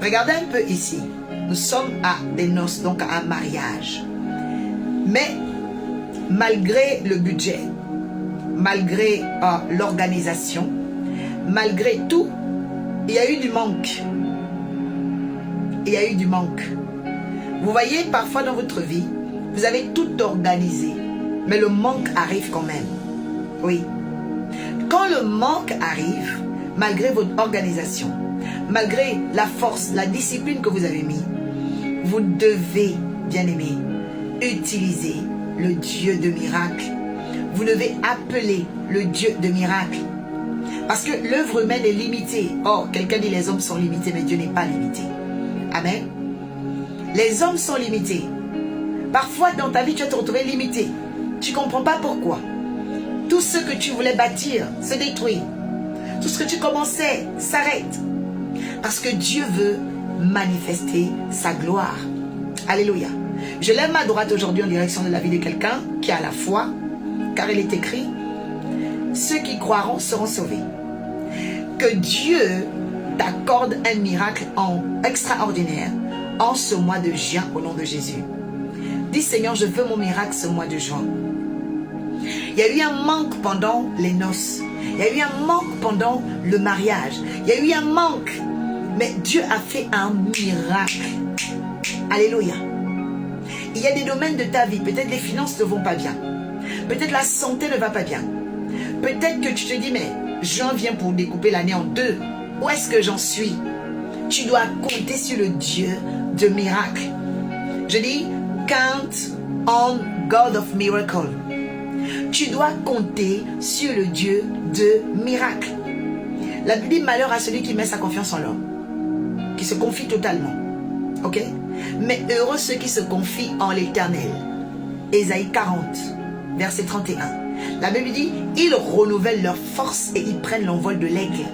Regardez un peu ici. Nous sommes à des noces, donc à un mariage. Mais malgré le budget, malgré l'organisation, malgré tout, il y a eu du manque. Il y a eu du manque. Vous voyez, parfois dans votre vie, vous avez tout organisé, mais le manque arrive quand même. Oui. Quand le manque arrive, malgré votre organisation, malgré la force, la discipline que vous avez mis, vous devez, bien-aimé, utiliser le Dieu de miracle. Vous devez appeler le Dieu de miracle. Parce que l'œuvre humaine est limitée. Oh, quelqu'un dit les hommes sont limités, mais Dieu n'est pas limité. Amen. Les hommes sont limités. Parfois dans ta vie, tu vas te retrouver limité. Tu ne comprends pas pourquoi. Tout ce que tu voulais bâtir se détruit. Tout ce que tu commençais s'arrête. Parce que Dieu veut manifester sa gloire. Alléluia. Je lève ma droite aujourd'hui en direction de la vie de quelqu'un qui a la foi, car il est écrit, ceux qui croiront seront sauvés. Que Dieu t'accorde un miracle extraordinaire en ce mois de juin au nom de Jésus. Dis Seigneur, je veux mon miracle ce mois de juin. Il y a eu un manque pendant les noces. Il y a eu un manque pendant le mariage. Il y a eu un manque. Mais Dieu a fait un miracle. Alléluia. Il y a des domaines de ta vie. Peut-être les finances ne vont pas bien. Peut-être la santé ne va pas bien. Peut-être que tu te dis, mais juin vient pour découper l'année en deux. Où est-ce que j'en suis? Tu dois compter sur le Dieu de miracle. Je dis, count on God of miracle. Tu dois compter sur le Dieu de miracle. La Bible dit malheur à celui qui met sa confiance en l'homme, qui se confie totalement. Ok? Mais heureux ceux qui se confient en l'Éternel. Ésaïe 40, verset 31. La Bible dit, ils renouvellent leur force et ils prennent l'envol de l'aigle.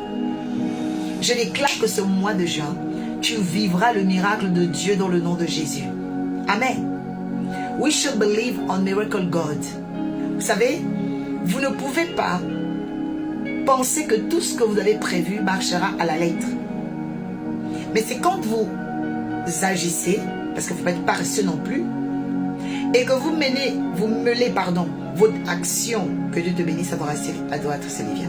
Je déclare que ce mois de juin, tu vivras le miracle de Dieu dans le nom de Jésus. Amen. We should believe on miracle God. Vous savez, vous ne pouvez pas penser que tout ce que vous avez prévu marchera à la lettre. Mais c'est quand vous agissez, parce qu'il ne faut pas être paresseux non plus, et que vous mêlez votre action, que Dieu te bénisse à droite, Sylvia.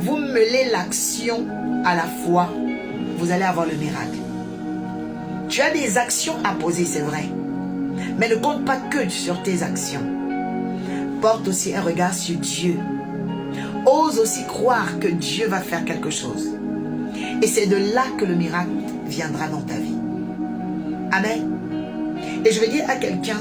Vous mêlez l'action à la foi, vous allez avoir le miracle. Tu as des actions à poser, c'est vrai, mais ne compte pas que sur tes actions. Porte aussi un regard sur Dieu. Ose aussi croire que Dieu va faire quelque chose. Et c'est de là que le miracle viendra dans ta vie. Amen. Et je vais dire à quelqu'un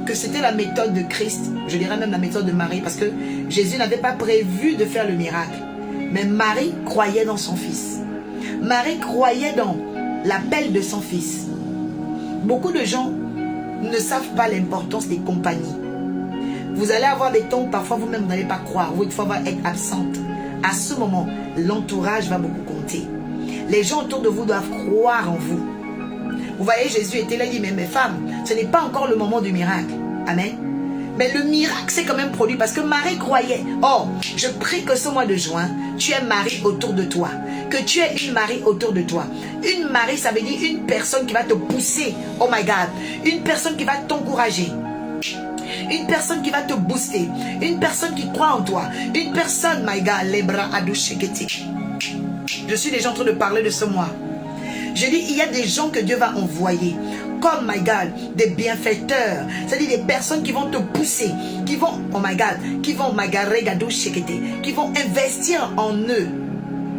que c'était la méthode de Christ, je dirais même la méthode de Marie, parce que Jésus n'avait pas prévu de faire le miracle. Mais Marie croyait dans son fils. Marie croyait dans l'appel de son fils. Beaucoup de gens ne savent pas l'importance des compagnies. Vous allez avoir des temps où parfois vous-même vous n'allez pas croire, vous devez être absente. À ce moment, l'entourage va beaucoup compter. Les gens autour de vous doivent croire en vous. Vous voyez, Jésus était là, il dit, mais mes femmes, ce n'est pas encore le moment du miracle. Amen. Mais le miracle s'est quand même produit parce que Marie croyait. Oh, je prie que ce mois de juin, tu aies Marie autour de toi. Que tu aies une Marie autour de toi. Une Marie, ça veut dire une personne qui va te pousser. Oh my God. Une personne qui va t'encourager. Une personne qui va te booster. Une personne qui croit en toi. Une personne, my God, les bras adoucheketi. Je suis déjà en train de parler de ce mois. Je dis, il y a des gens que Dieu va envoyer. Comme, my God, des bienfaiteurs. C'est-à-dire des personnes qui vont te pousser. Qui vont, oh my God, qui vont, my God, qui vont investir en eux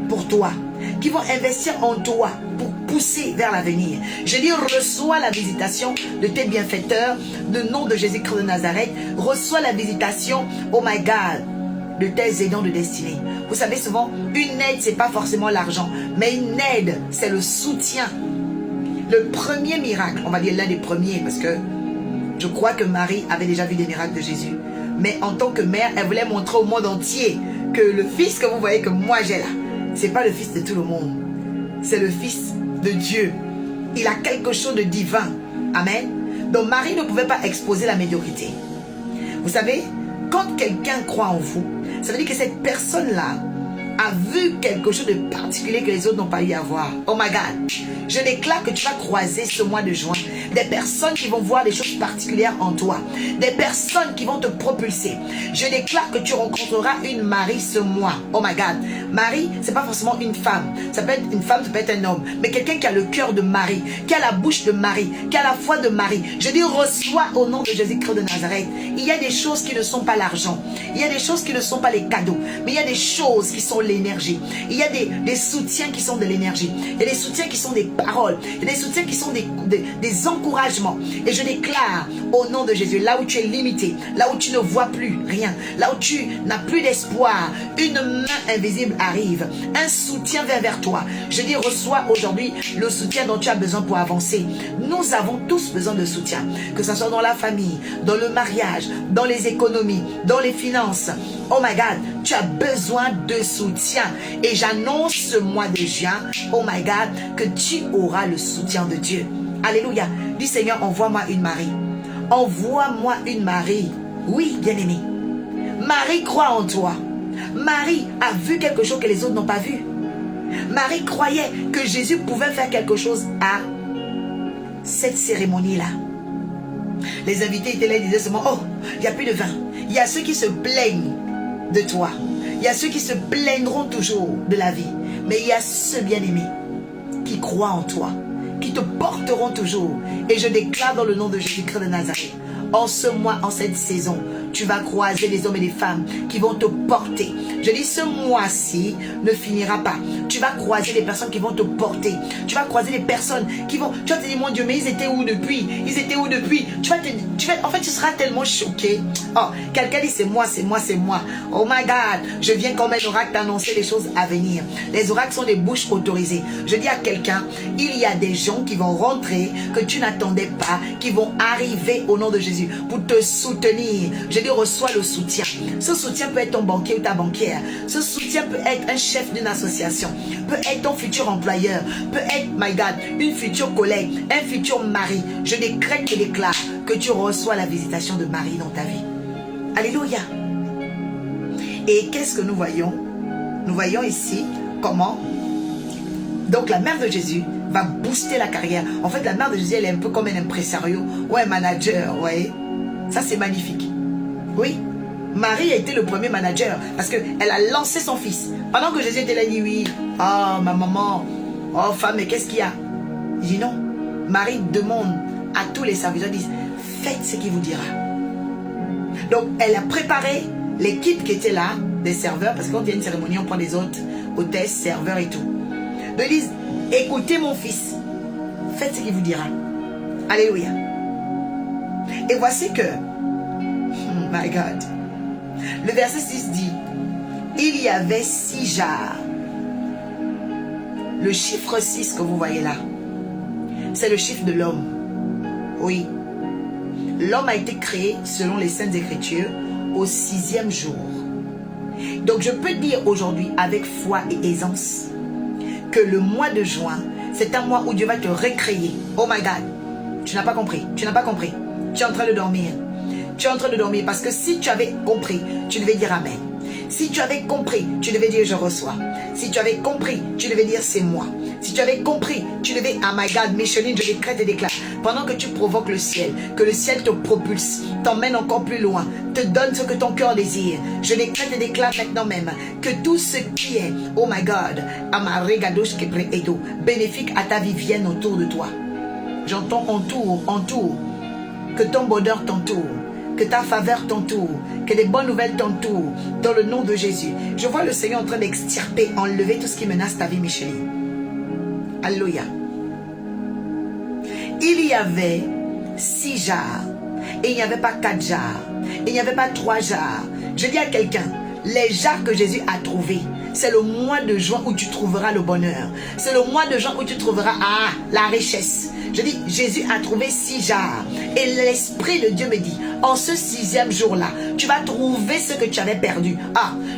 pour toi. Qui vont investir en toi pour pousser vers l'avenir. Je dis, reçois la visitation de tes bienfaiteurs, le nom de Jésus-Christ de Nazareth. Reçois la visitation, oh my God, de tes aidants de destinée. Vous savez souvent, une aide, c'est pas forcément l'argent, mais une aide, c'est le soutien. Le premier miracle, on va dire l'un des premiers, parce que je crois que Marie avait déjà vu des miracles de Jésus. Mais en tant que mère, elle voulait montrer au monde entier que le fils que vous voyez que moi j'ai là, c'est pas le fils de tout le monde. C'est le fils de Dieu. Il a quelque chose de divin. Amen. Donc Marie ne pouvait pas exposer la médiocrité. Vous savez, quand quelqu'un croit en vous, ça veut dire que cette personne-là a vu quelque chose de particulier que les autres n'ont pas eu à voir. Oh my God. Je déclare que tu vas croiser ce mois de juin des personnes qui vont voir des choses particulières en toi. Des personnes qui vont te propulser. Je déclare que tu rencontreras une Marie ce mois. Oh my God. Marie, c'est pas forcément une femme. Ça peut être une femme, ça peut être un homme. Mais quelqu'un qui a le cœur de Marie, qui a la bouche de Marie, qui a la foi de Marie. Je dis reçois au nom de Jésus-Christ de Nazareth. Il y a des choses qui ne sont pas l'argent. Il y a des choses qui ne sont pas les cadeaux. Mais il y a des choses qui sont l'énergie. Il y a des soutiens qui sont de l'énergie. Il y a des soutiens qui sont des paroles. Il y a des soutiens qui sont des encouragements. Et je déclare au nom de Jésus, là où tu es limité, là où tu ne vois plus rien, là où tu n'as plus d'espoir, une main invisible arrive. Un soutien vient vers toi. Je dis reçois aujourd'hui le soutien dont tu as besoin pour avancer. Nous avons tous besoin de soutien. Que ce soit dans la famille, dans le mariage, dans les économies, dans les finances. Oh my God, tu as besoin de soutien. Et j'annonce ce mois de juin, oh my God, que tu auras le soutien de Dieu. Alléluia. Dis Seigneur, envoie-moi une Marie. Envoie-moi une Marie. Oui, bien-aimé. Marie croit en toi. Marie a vu quelque chose que les autres n'ont pas vu. Marie croyait que Jésus pouvait faire quelque chose à cette cérémonie-là. Les invités étaient là et disaient seulement, oh, il n'y a plus de vin. Il y a ceux qui se plaignent de toi. Il y a ceux qui se plaindront toujours de la vie. Mais il y a ceux bien-aimés qui croient en toi, qui te porteront toujours. Et je déclare dans le nom de Jésus-Christ de Nazareth, en ce mois, en cette saison, tu vas croiser des hommes et des femmes qui vont te porter. Je dis, ce mois-ci ne finira pas. Tu vas croiser des personnes qui vont te porter. Tu vas croiser des personnes qui vont... Tu vas te dire, mon Dieu, mais ils étaient où depuis? Ils étaient où depuis? En fait, tu seras tellement choqué. Oh, quelqu'un dit, c'est moi, c'est moi, c'est moi. Oh my God, je viens comme un oracle t'annoncer les choses à venir. Les oracles sont des bouches autorisées. Je dis à quelqu'un, il y a des gens qui vont rentrer, que tu n'attendais pas, qui vont arriver au nom de Jésus pour te soutenir. Je dis, reçois le soutien. Ce soutien peut être ton banquier ou ta banquière. Ce soutien peut être un chef d'une association, peut être ton futur employeur, peut être, my God, une future collègue, un futur mari. Je décrète et déclare que tu reçois la visitation de Marie dans ta vie. Alléluia. Et qu'est-ce que nous voyons? Nous voyons ici comment donc la mère de Jésus va booster la carrière. En fait, la mère de Jésus, elle est un peu comme un impresario ou un manager, vous voyez. Ça, c'est magnifique. Oui, Marie a été le premier manager parce qu'elle a lancé son fils. Pendant que Jésus était là, il dit oui, oh ma maman, oh femme, mais qu'est-ce qu'il y a? Il dit non. Marie demande à tous les serviteurs, disent, faites ce qu'il vous dira. Donc, elle a préparé l'équipe qui était là, des serveurs, parce que quand il y a une cérémonie, on prend des hôtes, hôtesses, serveurs et tout. Donc, ils disent, écoutez mon fils, faites ce qu'il vous dira. Alléluia. Et voici que, my God, le verset 6 dit, il y avait 6 jarres. Le chiffre 6 que vous voyez là, c'est le chiffre de l'homme. Oui. L'homme a été créé, selon les Saintes Écritures, au 6e jour. Donc je peux dire aujourd'hui, avec foi et aisance, que le mois de juin, c'est un mois où Dieu va te recréer. Oh my God, tu n'as pas compris, tu n'as pas compris. Tu es en train de dormir. Tu es en train de dormir parce que si tu avais compris, tu devais dire Amen. Si tu avais compris, tu devais dire je reçois. Si tu avais compris, tu devais dire c'est moi. Si tu avais compris, tu devais, oh my God, Micheline, je décrète et déclare. Pendant que tu provoques le ciel, que le ciel te propulse, t'emmène encore plus loin, te donne ce que ton cœur désire. Je décrète et déclare maintenant même que tout ce qui est, oh my God, bénéfique à ta vie vienne autour de toi. J'entends entoure, que ton bonheur t'entoure. Que ta faveur t'entoure, que des bonnes nouvelles t'entourent, dans le nom de Jésus. Je vois le Seigneur en train d'extirper, enlever tout ce qui menace ta vie, Micheline. Alléluia. Il y avait 6 jarres, et il n'y avait pas 4 jarres, et il n'y avait pas 3 jarres. Je dis à quelqu'un, les jarres que Jésus a trouvées, c'est le mois de juin où tu trouveras le bonheur. C'est le mois de juin où tu trouveras la richesse. Je dis, Jésus a trouvé 6 jarres. Et l'Esprit de Dieu me dit, en ce 6e jour-là, tu vas trouver ce que tu avais perdu.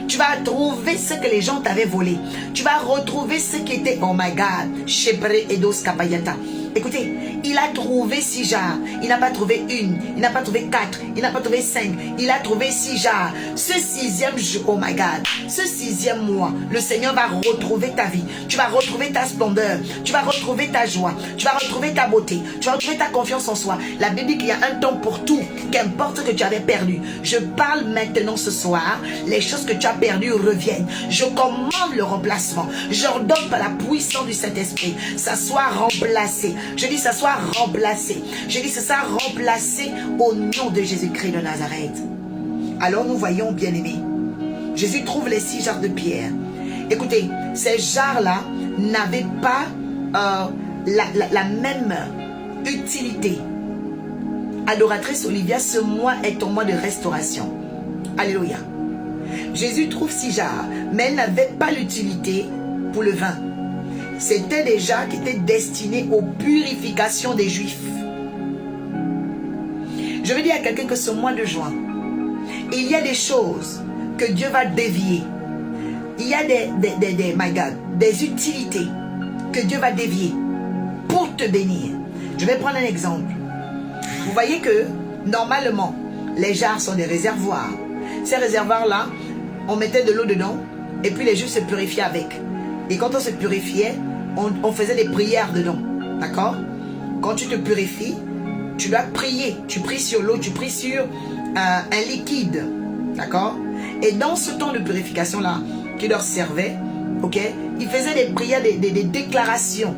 Tu vas trouver ce que les gens t'avaient volé. Tu vas retrouver ce qui était, oh my God, Shebre Edos Kapayata. Écoutez, il a trouvé 6 jarres. Il n'a pas trouvé une, il n'a pas trouvé 4, il n'a pas trouvé 5. Il a trouvé 6 jarres. Ce 6e jour, oh my God, ce 6e mois, le Seigneur va retrouver ta vie. Tu vas retrouver ta splendeur. Tu vas retrouver ta joie. Tu vas retrouver ta beauté. Tu vas retrouver ta confiance en soi. La Bible dit qu'il y a un temps pour tout, qu'importe ce que tu avais perdu. Je parle maintenant ce soir, les choses que tu as perdues reviennent. Je commande le remplacement. J'ordonne par la puissance du Saint-Esprit, ça soit remplacé. Je dis ça soit remplacé. Je dis ça remplacé au nom de Jésus-Christ de Nazareth. Alors nous voyons, bien-aimés, Jésus trouve les 6 jarres de pierre. Écoutez, ces jarres-là n'avaient pas la même utilité. Adoratrice Olivia, ce mois est ton mois de restauration. Alléluia. Jésus trouve 6 jarres, mais elles n'avaient pas l'utilité pour le vin. C'était des jarres qui étaient destinées aux purifications des Juifs. Je veux dire à quelqu'un que ce mois de juin, il y a des choses que Dieu va dévier. Il y a des utilités que Dieu va dévier pour te bénir. Je vais prendre un exemple. Vous voyez que normalement, les jarres sont des réservoirs. Ces réservoirs-là, on mettait de l'eau dedans et puis les Juifs se purifiaient avec. Et quand on se purifiait, on faisait des prières dedans. D'accord? Quand tu te purifies, tu dois prier. Tu pries sur l'eau, tu pries sur un liquide. D'accord? Et dans ce temps de purification-là, qui leur servait, ok, ils faisaient des prières, des déclarations.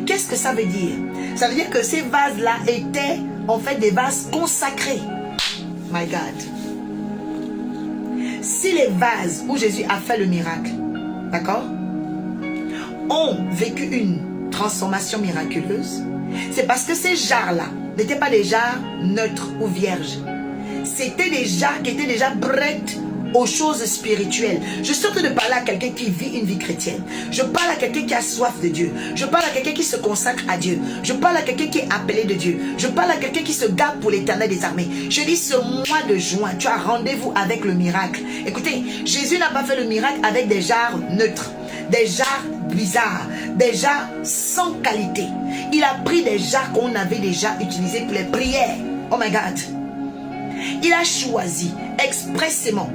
Qu'est-ce que ça veut dire? Ça veut dire que ces vases-là étaient en fait des vases consacrés. My God. Si les vases où Jésus a fait le miracle, d'accord, ont vécu une transformation miraculeuse, c'est parce que ces jarres-là n'étaient pas des jarres neutres ou vierges. C'était des jarres qui étaient déjà prêtes aux choses spirituelles. Je suis en train de parler à quelqu'un qui vit une vie chrétienne. Je parle à quelqu'un qui a soif de Dieu. Je parle à quelqu'un qui se consacre à Dieu. Je parle à quelqu'un qui est appelé de Dieu. Je parle à quelqu'un qui se garde pour l'Éternel des armées. Je dis ce mois de juin, tu as rendez-vous avec le miracle. Écoutez, Jésus n'a pas fait le miracle avec des jarres neutres, des jarres bizarres, des jarres sans qualité. Il a pris des jarres qu'on avait déjà utilisées pour les prières. Oh my God. Il a choisi expressément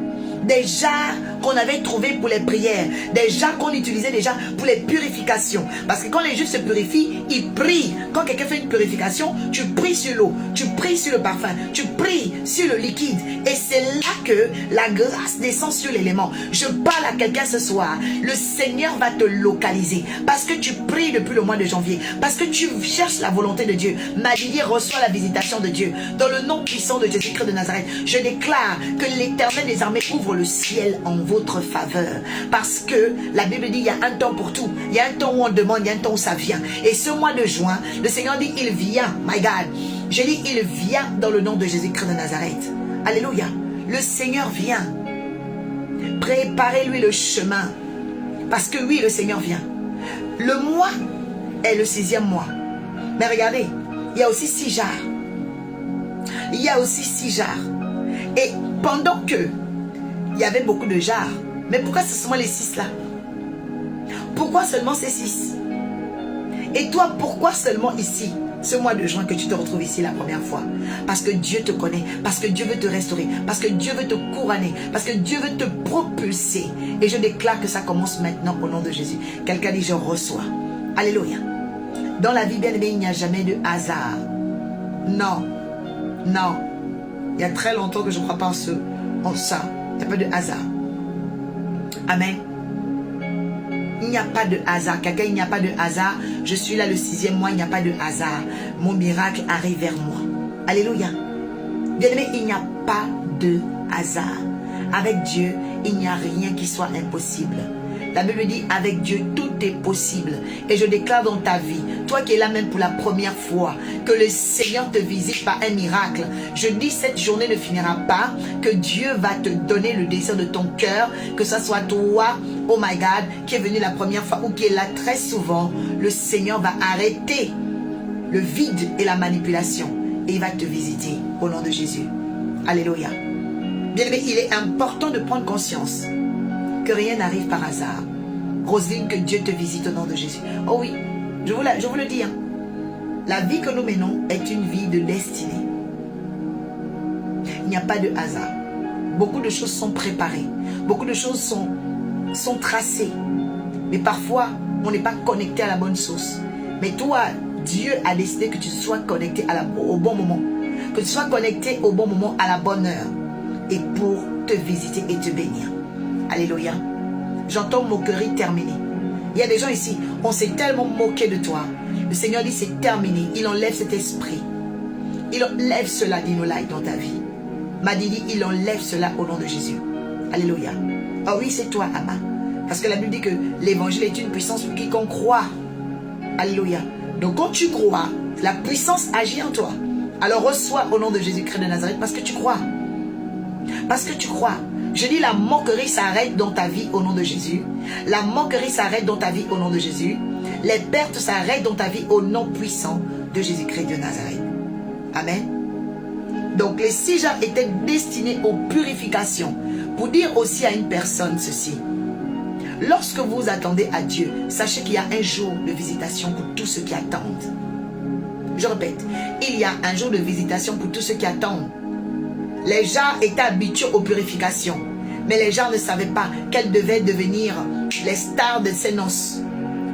des jarres qu'on avait trouvées pour les prières, des jarres qu'on utilisait déjà pour les purifications. Parce que quand les Juifs se purifient, ils prient. Quand quelqu'un fait une purification, tu pries sur l'eau, tu pries sur le parfum, tu pries sur le liquide. Et c'est là que la grâce descend sur l'élément. Je parle à quelqu'un ce soir. Le Seigneur va te localiser parce que tu pries depuis le mois de janvier, parce que tu cherches la volonté de Dieu. Marie reçoit la visitation de Dieu. Dans le nom puissant de Jésus-Christ de Nazareth, je déclare que l'Éternel des armées ouvre le ciel en votre faveur. Parce que la Bible dit il y a un temps pour tout. Il y a un temps où on demande, il y a un temps où ça vient. Et ce mois de juin, le Seigneur dit il vient. My God. Je dis il vient dans le nom de Jésus-Christ de Nazareth. Alléluia. Le Seigneur vient. Préparez-lui le chemin. Parce que oui, le Seigneur vient. Le mois est le 6e mois. Mais regardez, il y a aussi 6 jarres. Il y a aussi 6 jarres. Et pendant que il y avait beaucoup de jarres, mais pourquoi c'est seulement les 6 là? Pourquoi seulement ces 6? Et toi, pourquoi seulement ici, ce mois de juin que tu te retrouves ici la première fois? Parce que Dieu te connaît, parce que Dieu veut te restaurer, parce que Dieu veut te couronner, parce que Dieu veut te propulser. Et je déclare que ça commence maintenant au nom de Jésus. Quelqu'un dit je reçois. Alléluia. Dans la vie bien-aimée, il n'y a jamais de hasard. Non. Non. Il y a très longtemps que je ne crois pas en ça. Il n'y a pas de hasard. Amen. Il n'y a pas de hasard. Quelqu'un, il n'y a pas de hasard. Je suis là le 6e mois, il n'y a pas de hasard. Mon miracle arrive vers moi. Alléluia. Bien-aimé, il n'y a pas de hasard. Avec Dieu, il n'y a rien qui soit impossible. La Bible dit, avec Dieu, tout est possible. Et je déclare dans ta vie, toi qui es là même pour la première fois, que le Seigneur te visite par un miracle. Je dis, cette journée ne finira pas, que Dieu va te donner le désir de ton cœur, que ce soit toi, oh my God, qui est venu la première fois ou qui est là très souvent. Le Seigneur va arrêter le vide et la manipulation et il va te visiter au nom de Jésus. Alléluia. Bien-aimé, il est important de prendre conscience que rien n'arrive par hasard. Roselyne, que Dieu te visite au nom de Jésus. Oh oui, je vous le dis. Hein. La vie que nous menons est une vie de destinée. Il n'y a pas de hasard. Beaucoup de choses sont préparées. Beaucoup de choses sont tracées. Mais parfois, on n'est pas connecté à la bonne source. Mais toi, Dieu a décidé que tu sois connecté au bon moment. Que tu sois connecté au bon moment, à la bonne heure. Et pour te visiter et te bénir. Alléluia. J'entends moquerie terminée. Il y a des gens ici, on s'est tellement moqué de toi. Le Seigneur dit c'est terminé. Il enlève cet esprit. Il enlève cela d'Inolai dans ta vie. Madidi, il enlève cela au nom de Jésus. Alléluia. Ah oui, c'est toi, Ama. Parce que la Bible dit que l'évangile est une puissance pour quiconque croit. Alléluia. Donc quand tu crois, la puissance agit en toi. Alors reçois au nom de Jésus-Christ de Nazareth parce que tu crois. Parce que tu crois. Je dis la moquerie s'arrête dans ta vie au nom de Jésus. La moquerie s'arrête dans ta vie au nom de Jésus. Les pertes s'arrêtent dans ta vie au nom puissant de Jésus-Christ de Nazareth. Amen. Donc les 6 gens étaient destinés aux purifications. Pour dire aussi à une personne ceci. Lorsque vous attendez à Dieu, sachez qu'il y a un jour de visitation pour tous ceux qui attendent. Je répète, il y a un jour de visitation pour tous ceux qui attendent. Les gens étaient habitués aux purifications, mais les gens ne savaient pas qu'elles devaient devenir les stars de ces noces.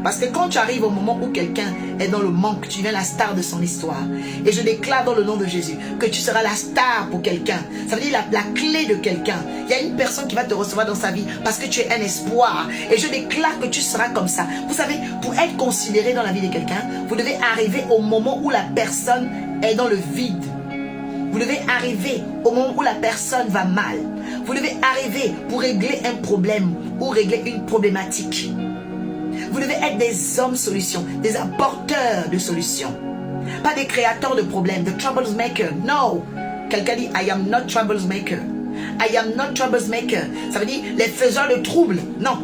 Parce que quand tu arrives au moment où quelqu'un est dans le manque, tu deviens la star de son histoire. Et je déclare dans le nom de Jésus que tu seras la star pour quelqu'un. Ça veut dire la clé de quelqu'un. Il y a une personne qui va te recevoir dans sa vie parce que tu es un espoir. Et je déclare que tu seras comme ça. Vous savez, pour être considéré dans la vie de quelqu'un, vous devez arriver au moment où la personne est dans le vide. Vous devez arriver au moment où la personne va mal. Vous devez arriver pour régler un problème ou régler une problématique. Vous devez être des hommes solutions, des apporteurs de solutions. Pas des créateurs de problèmes, de troublemaker. No. Quelqu'un dit, I am not troublemaker. I am not troublemaker. Ça veut dire les faiseurs de troubles. Non.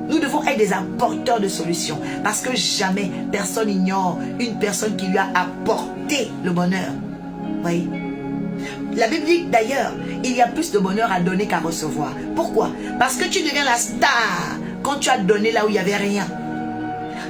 Nous devons être des apporteurs de solutions. Parce que jamais personne ignore une personne qui lui a apporté le bonheur. Oui. La Bible dit d'ailleurs, il y a plus de bonheur à donner qu'à recevoir. Pourquoi? Parce que tu deviens la star quand tu as donné là où il n'y avait rien.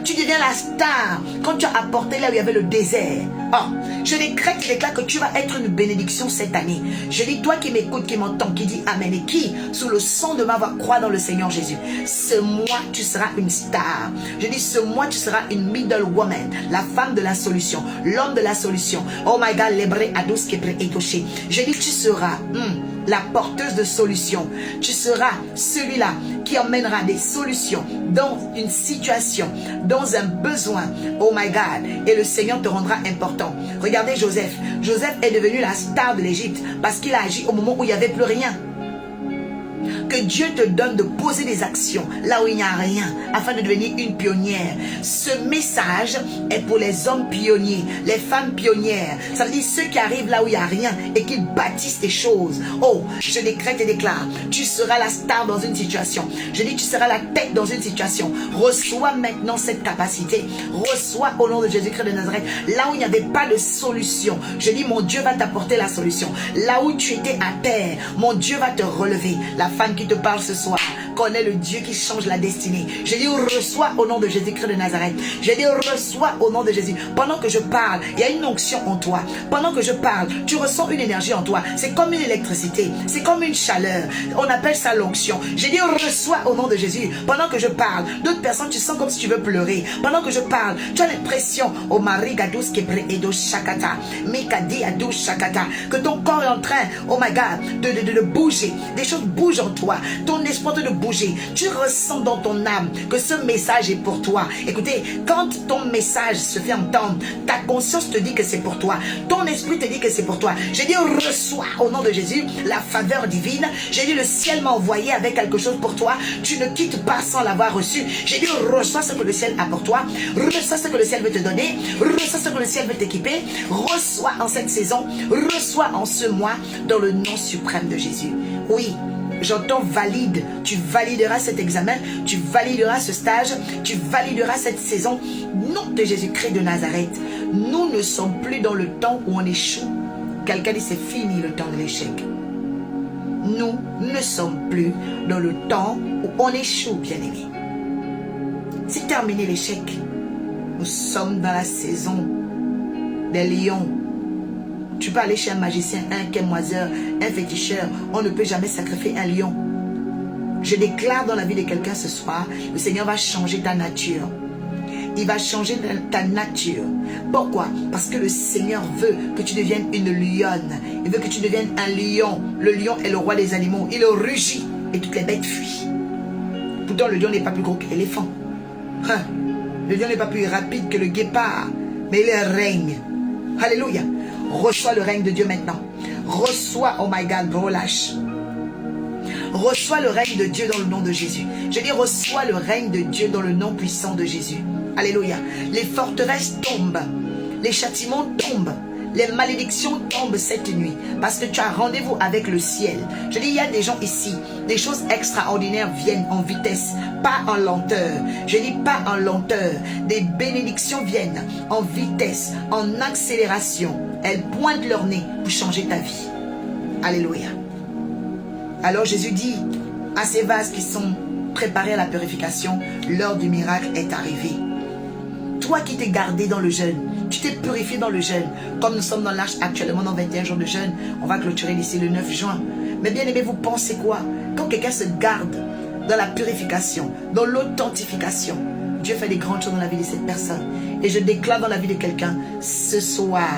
Tu deviens la star quand tu as apporté là où il y avait le désert. Oh, je décrète, je déclare que tu vas être une bénédiction cette année. Je dis, toi qui m'écoutes, qui m'entends, qui dit Amen et qui, sous le son de ma voix, croit dans le Seigneur Jésus. Ce mois, tu seras une star. Je dis, ce mois, tu seras une middle woman, la femme de la solution, l'homme de la solution. Oh my God, l'ébré ados kebré etoché. Je dis, tu seras la porteuse de solutions. Tu seras celui-là qui emmènera des solutions dans une situation, dans un besoin. Oh my God. Et le Seigneur te rendra important. Regardez Joseph. Joseph est devenu la star de l'Égypte parce qu'il a agi au moment où il n'y avait plus rien. Que Dieu te donne de poser des actions là où il n'y a rien afin de devenir une pionnière. Ce message est pour les hommes pionniers, les femmes pionnières. Ça veut dire ceux qui arrivent là où il n'y a rien et qui bâtissent des choses. Oh, je décrète et déclare, tu seras la star dans une situation. Je dis tu seras la tête dans une situation. Reçois maintenant cette capacité. Reçois au nom de Jésus-Christ de Nazareth. Là où il n'y avait pas de solution, je dis mon Dieu va t'apporter la solution. Là où tu étais à terre, mon Dieu va te relever. La femme qui te parle ce soir connaît le Dieu qui change la destinée. Je dis reçois au nom de Jésus-Christ de Nazareth. Je dis reçois au nom de Jésus. Pendant que je parle, il y a une onction en toi. Pendant que je parle, tu ressens une énergie en toi. C'est comme une électricité. C'est comme une chaleur. On appelle ça l'onction. Je dis reçois au nom de Jésus. Pendant que je parle, d'autres personnes, tu sens comme si tu veux pleurer. Pendant que je parle, tu as l'impression, oh Marie Gadous Kebre Edo Shakata, Mikadi Adou Shakata, que ton corps est en train, oh my God, de bouger. Des choses bougent en toi. Ton espoir de bouger. Tu ressens dans ton âme que ce message est pour toi. Écoutez, quand ton message se fait entendre, ta conscience te dit que c'est pour toi. Ton esprit te dit que c'est pour toi. J'ai dit reçois au nom de Jésus la faveur divine. J'ai dit le ciel m'a envoyé avec quelque chose pour toi. Tu ne quittes pas sans l'avoir reçu. J'ai dit reçois ce que le ciel a pour toi. Reçois ce que le ciel veut te donner. Reçois ce que le ciel veut t'équiper. Reçois en cette saison. Reçois en ce mois dans le nom suprême de Jésus. Oui. J'entends valide, tu valideras cet examen, tu valideras ce stage, tu valideras cette saison. Nom de Jésus-Christ de Nazareth, nous ne sommes plus dans le temps où on échoue. Quelqu'un dit c'est fini le temps de l'échec. Nous ne sommes plus dans le temps où on échoue, bien-aimés. C'est terminé l'échec. Nous sommes dans la saison des lions. Tu peux aller chez un magicien, un kémoiseur, un féticheur. On ne peut jamais sacrifier un lion. Je déclare dans la vie de quelqu'un ce soir, le Seigneur va changer ta nature. Il va changer ta nature. Pourquoi? Parce que le Seigneur veut que tu deviennes une lionne. Il veut que tu deviennes un lion. Le lion est le roi des animaux. Il rugit et toutes les bêtes fuient. Pourtant, le lion n'est pas plus gros que l'éléphant. Le lion n'est pas plus rapide que le guépard. Mais il règne. Alléluia. Reçois le règne de Dieu maintenant. Reçois, oh my God, relâche. Reçois le règne de Dieu dans le nom de Jésus. Je dis, reçois le règne de Dieu dans le nom puissant de Jésus. Alléluia. Les forteresses tombent. Les châtiments tombent. Les malédictions tombent cette nuit. Parce que tu as rendez-vous avec le ciel. Je dis, il y a des gens ici. Des choses extraordinaires viennent en vitesse. Pas en lenteur. Je dis pas en lenteur. Des bénédictions viennent en vitesse. En accélération. Elles pointent leur nez pour changer ta vie. Alléluia. Alors Jésus dit à ces vases qui sont préparés à la purification, l'heure du miracle est arrivée. Toi qui t'es gardé dans le jeûne, tu t'es purifié dans le jeûne. Comme nous sommes dans l'Arche actuellement dans 21 jours de jeûne, on va clôturer d'ici le 9 juin. Mais bien aimé, vous pensez quoi? Quand quelqu'un se garde dans la purification, dans l'authentification, Dieu fait des grandes choses dans la vie de cette personne. Et je déclare dans la vie de quelqu'un, ce soir,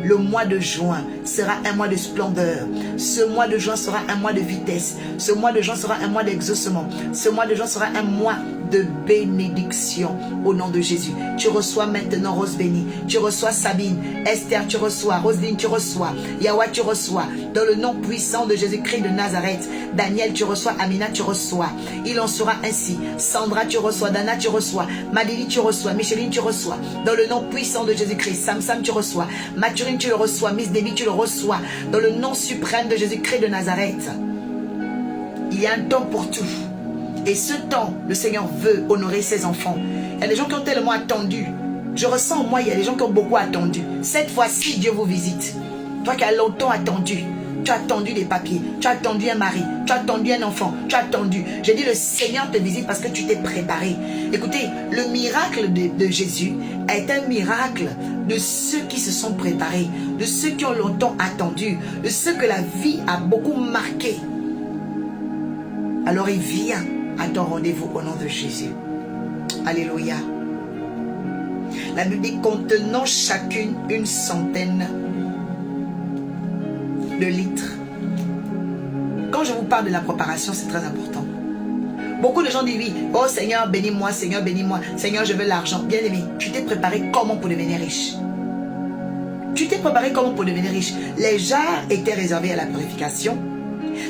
le mois de juin sera un mois de splendeur. Ce mois de juin sera un mois de vitesse. Ce mois de juin sera un mois d'exaucement. Ce mois de juin sera un mois de bénédiction au nom de Jésus. Tu reçois maintenant Rose Bénie. Tu reçois Sabine. Esther, tu reçois. Roselyne, tu reçois. Yahweh, tu reçois. Dans le nom puissant de Jésus-Christ de Nazareth. Daniel, tu reçois. Amina, tu reçois. Il en sera ainsi. Sandra, tu reçois. Dana, tu reçois. Madélie, tu reçois. Micheline, tu reçois. Dans le nom puissant de Jésus-Christ. Sam, tu reçois. Mathurine, tu le reçois. Miss Debbie, tu le reçois. Dans le nom suprême de Jésus-Christ de Nazareth. Il y a un temps pour tout. Et ce temps, le Seigneur veut honorer ses enfants. Il y a des gens qui ont tellement attendu. Je ressens en moi, il y a des gens qui ont beaucoup attendu. Cette fois-ci, Dieu vous visite. Toi qui as longtemps attendu. Tu as attendu des papiers. Tu as attendu un mari. Tu as attendu un enfant. Tu as attendu. J'ai dit, le Seigneur te visite parce que tu t'es préparé. Écoutez, le miracle de Jésus est un miracle de ceux qui se sont préparés. De ceux qui ont longtemps attendu. De ceux que la vie a beaucoup marqué. Alors il vient à ton rendez-vous au nom de Jésus. Alléluia. La Bible dit contenant chacune 100 de litres. Quand je vous parle de la préparation, c'est très important. Beaucoup de gens disent oui, oh Seigneur bénis-moi, Seigneur bénis-moi, Seigneur je veux l'argent. Bien aimé, tu t'es préparé comment pour devenir riche? Tu t'es préparé comment pour devenir riche? Les jarres étaient réservés à la purification.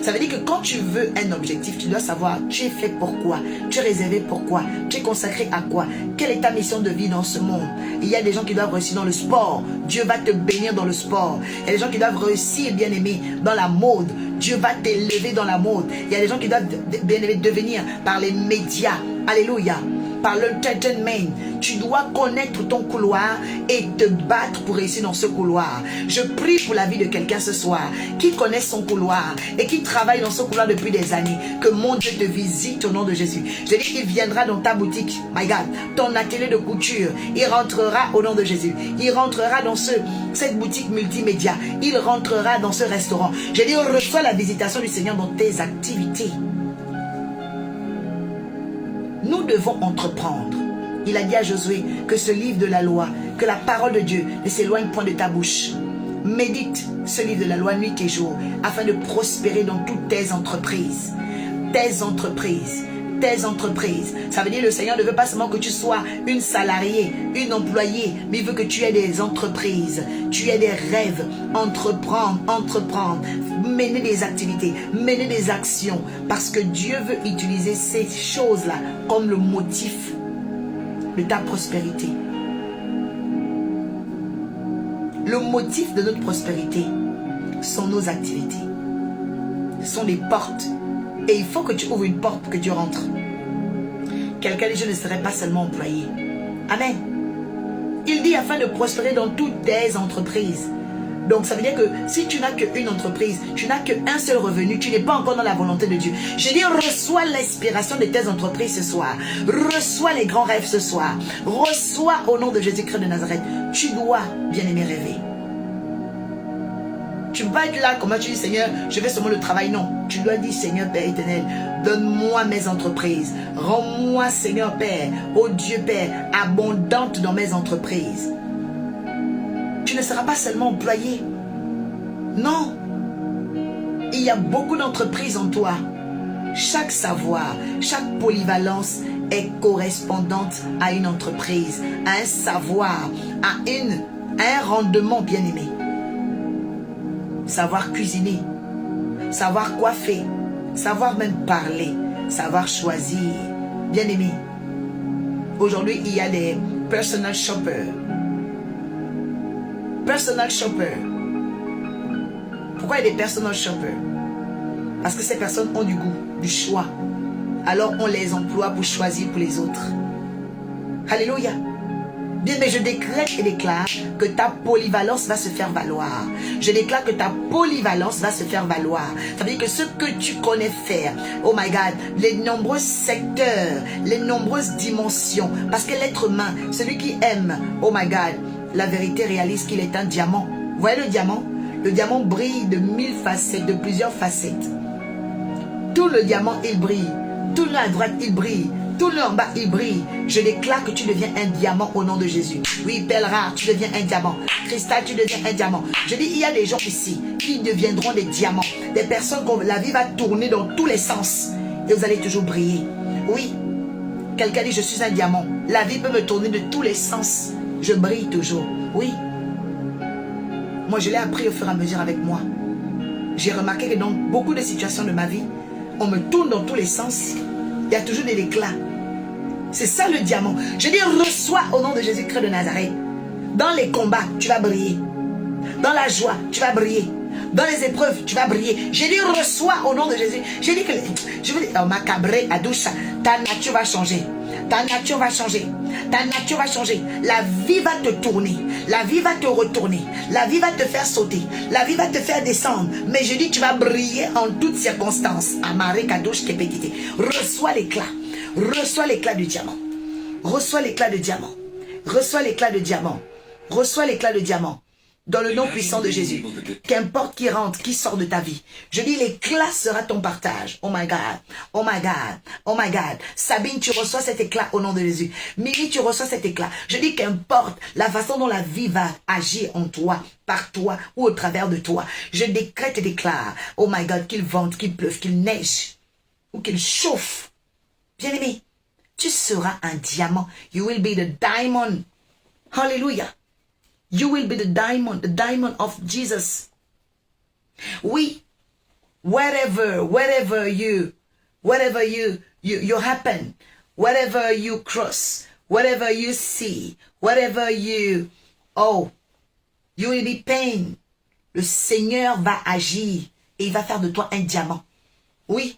Ça veut dire que quand tu veux un objectif, tu dois savoir tu es fait pour quoi, tu es réservé pour quoi, tu es consacré à quoi, quelle est ta mission de vie dans ce monde. Il y a des gens qui doivent réussir dans le sport, Dieu va te bénir dans le sport. Il y a des gens qui doivent réussir, bien aimé, dans la mode, Dieu va t'élever dans la mode. Il y a des gens qui doivent, bien aimé, devenir par les médias, alléluia, par l'entertainment. Tu dois connaître ton couloir et te battre pour réussir dans ce couloir. Je prie pour la vie de quelqu'un ce soir qui connaît son couloir et qui travaille dans ce couloir depuis des années. Que mon Dieu te visite au nom de Jésus. Je dis qu'il viendra dans ta boutique, my God, ton atelier de couture. Il rentrera au nom de Jésus. Il rentrera dans cette boutique multimédia. Il rentrera dans ce restaurant. Je dis, reçois la visitation du Seigneur dans tes activités. Nous devons entreprendre. Il a dit à Josué que ce livre de la loi, que la parole de Dieu ne s'éloigne point de ta bouche. Médite ce livre de la loi nuit et jour afin de prospérer dans toutes tes entreprises. Tes entreprises. Tes entreprises. Ça veut dire que le Seigneur ne veut pas seulement que tu sois une salariée, une employée, mais il veut que tu aies des entreprises, tu aies des rêves, entreprendre, mener des activités, mener des actions, parce que Dieu veut utiliser ces choses-là comme le motif de ta prospérité. Le motif de notre prospérité sont nos activités, sont des portes. Et il faut que tu ouvres une porte pour que Dieu rentre. Quelqu'un dit, je ne serai pas seulement employé. Amen. Il dit afin de prospérer dans toutes tes entreprises. Donc ça veut dire que si tu n'as qu'une entreprise, tu n'as qu'un seul revenu, tu n'es pas encore dans la volonté de Dieu. Je dis, reçois l'inspiration de tes entreprises ce soir. Reçois les grands rêves ce soir. Reçois au nom de Jésus-Christ de Nazareth. Tu dois, bien-aimé, rêver. Tu ne vas pas être là, comment tu dis, Seigneur, je vais seulement le travail. Non, tu dois dire, Seigneur Père éternel, donne-moi mes entreprises. Rends-moi, Seigneur Père, oh Dieu Père, abondante dans mes entreprises. Tu ne seras pas seulement employé. Non. Il y a beaucoup d'entreprises en toi. Chaque savoir, chaque polyvalence est correspondante à une entreprise, à un savoir, à un rendement bien-aimé. Savoir cuisiner, savoir coiffer, savoir même parler, savoir choisir. Bien-aimé, aujourd'hui, il y a des personal shoppers. Personal shoppers. Pourquoi il y a des personal shoppers? Parce que ces personnes ont du goût, du choix. Alors on les emploie pour choisir pour les autres. Alléluia. Bien, mais je décrète et déclare que ta polyvalence va se faire valoir. Je déclare que ta polyvalence va se faire valoir. Ça veut dire que ce que tu connais faire, oh my God, les nombreux secteurs, les nombreuses dimensions. Parce que l'être humain, celui qui aime, oh my God, la vérité réalise qu'il est un diamant. Vous voyez le diamant? Le diamant brille de 1000 facettes, de plusieurs facettes. Tout le diamant, il brille. Tout le à droite, il brille. Tout le en bas, il brille. Je déclare que tu deviens un diamant au nom de Jésus. Oui, perle rare, tu deviens un diamant. Cristal, tu deviens un diamant. Je dis, il y a des gens ici qui deviendront des diamants. Des personnes que la vie va tourner dans tous les sens. Et vous allez toujours briller. Oui. Quelqu'un dit, je suis un diamant. La vie peut me tourner de tous les sens. Je brille toujours. Oui. Moi, je l'ai appris au fur et à mesure avec moi. J'ai remarqué que dans beaucoup de situations de ma vie, on me tourne dans tous les sens. Il y a toujours des éclats. C'est ça le diamant. Je dis, reçois au nom de Jésus-Christ de Nazareth. Dans les combats, tu vas briller. Dans la joie, tu vas briller. Dans les épreuves, tu vas briller. J'ai dit, reçois au nom de Jésus. J'ai dit que, je veux dire, oh, macabré, adoucha, ta nature va changer. Ta nature va changer. Ta nature va changer. La vie va te tourner. La vie va te retourner. La vie va te faire sauter. La vie va te faire descendre. Mais je dis, tu vas briller en toutes circonstances. Amaré, kadouche, kepetite. Reçois l'éclat. Reçois l'éclat du diamant. Reçois l'éclat de diamant. Reçois l'éclat de diamant. Reçois l'éclat de diamant. Dans le nom puissant de Jésus. Qu'importe qui rentre, qui sort de ta vie. Je dis, l'éclat sera ton partage. Oh my God. Oh my God. Oh my God. Sabine, tu reçois cet éclat au nom de Jésus. Mimi, tu reçois cet éclat. Je dis, qu'importe la façon dont la vie va agir en toi, par toi ou au travers de toi. Je décrète et déclare. Oh my God, qu'il vente, qu'il pleuve, qu'il neige ou qu'il chauffe. Bien-aimé, tu seras un diamant. You will be the diamond. Hallelujah. You will be the diamond of Jesus. Oui, wherever you happen, wherever you cross, wherever you see, wherever you will be pain. Le Seigneur va agir et il va faire de toi un diamant. Oui,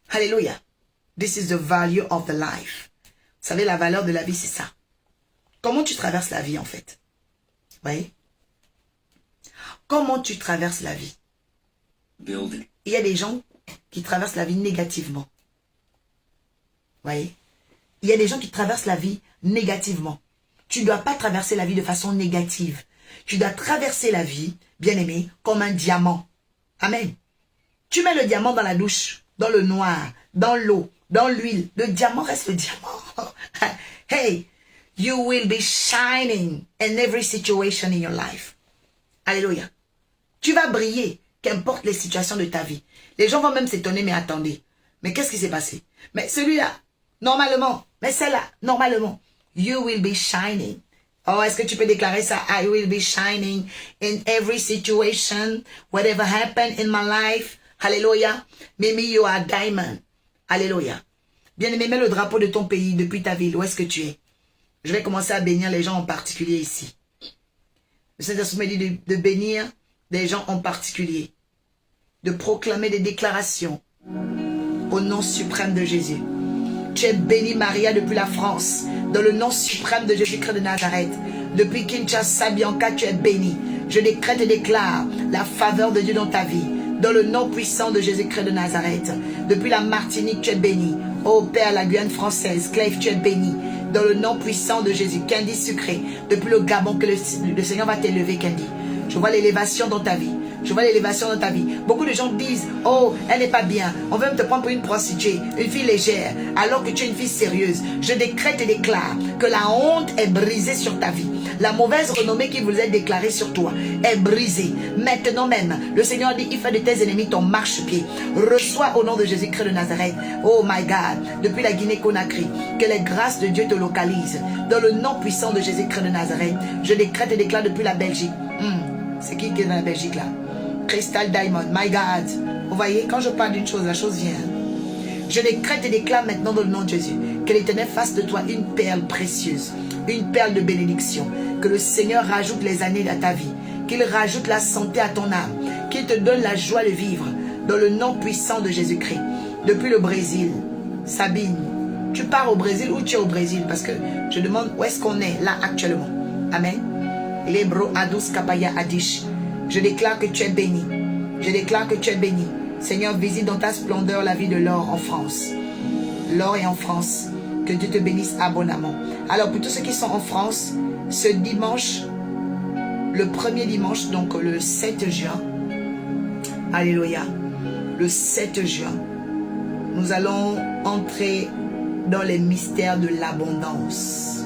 hallelujah. This is the value of the life. Vous savez, la valeur de la vie, c'est ça. Comment tu traverses la vie, en fait? Oui. Comment tu traverses la vie? Il y a des gens qui traversent la vie négativement. Oui. Il y a des gens qui traversent la vie négativement. Tu ne dois pas traverser la vie de façon négative. Tu dois traverser la vie, bien-aimé, comme un diamant. Amen. Tu mets le diamant dans la douche, dans le noir, dans l'eau, dans l'huile. Le diamant reste le diamant. Hey! You will be shining in every situation in your life. Alléluia. Tu vas briller, qu'importe les situations de ta vie. Les gens vont même s'étonner, mais attendez. Mais qu'est-ce qui s'est passé? Mais celui-là, normalement. Mais celle-là, normalement. You will be shining. Oh, est-ce que tu peux déclarer ça? I will be shining in every situation. Whatever happened in my life. Alléluia. Mimi, you are diamond. Alléluia. Bien-aimé, mets le drapeau de ton pays depuis ta ville. Où est-ce que tu es? Je vais commencer à bénir les gens en particulier ici. Le Saint-Esprit me dit de bénir des gens en particulier. De proclamer des déclarations au nom suprême de Jésus. Tu es bénie Maria depuis la France. Dans le nom suprême de Jésus-Christ de Nazareth. Depuis Kinshasa, Bianca, tu es bénie. Je décrète et déclare la faveur de Dieu dans ta vie. Dans le nom puissant de Jésus-Christ de Nazareth. Depuis la Martinique, tu es bénie. Oh Père, la Guyane française, Clive, tu es bénie. Dans le nom puissant de Jésus. Candy Sucré. Depuis le Gabon, que le Seigneur va t'élever, Candy. Je vois l'élévation dans ta vie. Je vois l'élévation dans ta vie. Beaucoup de gens disent, oh, elle n'est pas bien. On veut te prendre pour une prostituée, une fille légère, alors que tu es une fille sérieuse. Je décrète et déclare que la honte est brisée sur ta vie. La mauvaise renommée qui vous est déclarée sur toi est brisée. Maintenant même, le Seigneur dit, il fait de tes ennemis ton marchepied. Reçois au nom de Jésus-Christ de Nazareth. Oh my God, depuis la Guinée-Conakry, que les grâces de Dieu te localisent. Dans le nom puissant de Jésus-Christ de Nazareth, je décrète et déclare depuis la Belgique. C'est qui est dans la Belgique là? Crystal Diamond, my God. Vous voyez, quand je parle d'une chose, la chose vient. Je décrète et déclare maintenant dans le nom de Jésus que l'Éternel fasse de toi une perle précieuse, une perle de bénédiction. Que le Seigneur rajoute les années à ta vie, qu'il rajoute la santé à ton âme, qu'il te donne la joie de vivre dans le nom puissant de Jésus-Christ. Depuis le Brésil, Sabine, tu pars au Brésil ou tu es au Brésil? Parce que je demande où est-ce qu'on est là actuellement. Amen. Lebro Adus Kapaya Adish. Je déclare que tu es béni. Je déclare que tu es béni. Seigneur, visite dans ta splendeur la vie de l'or en France. L'or est en France. Que Dieu te bénisse abondamment. Alors, pour tous ceux qui sont en France, ce dimanche, le premier dimanche, donc le 7 juin, alléluia, le 7 juin, nous allons entrer dans les mystères de l'abondance.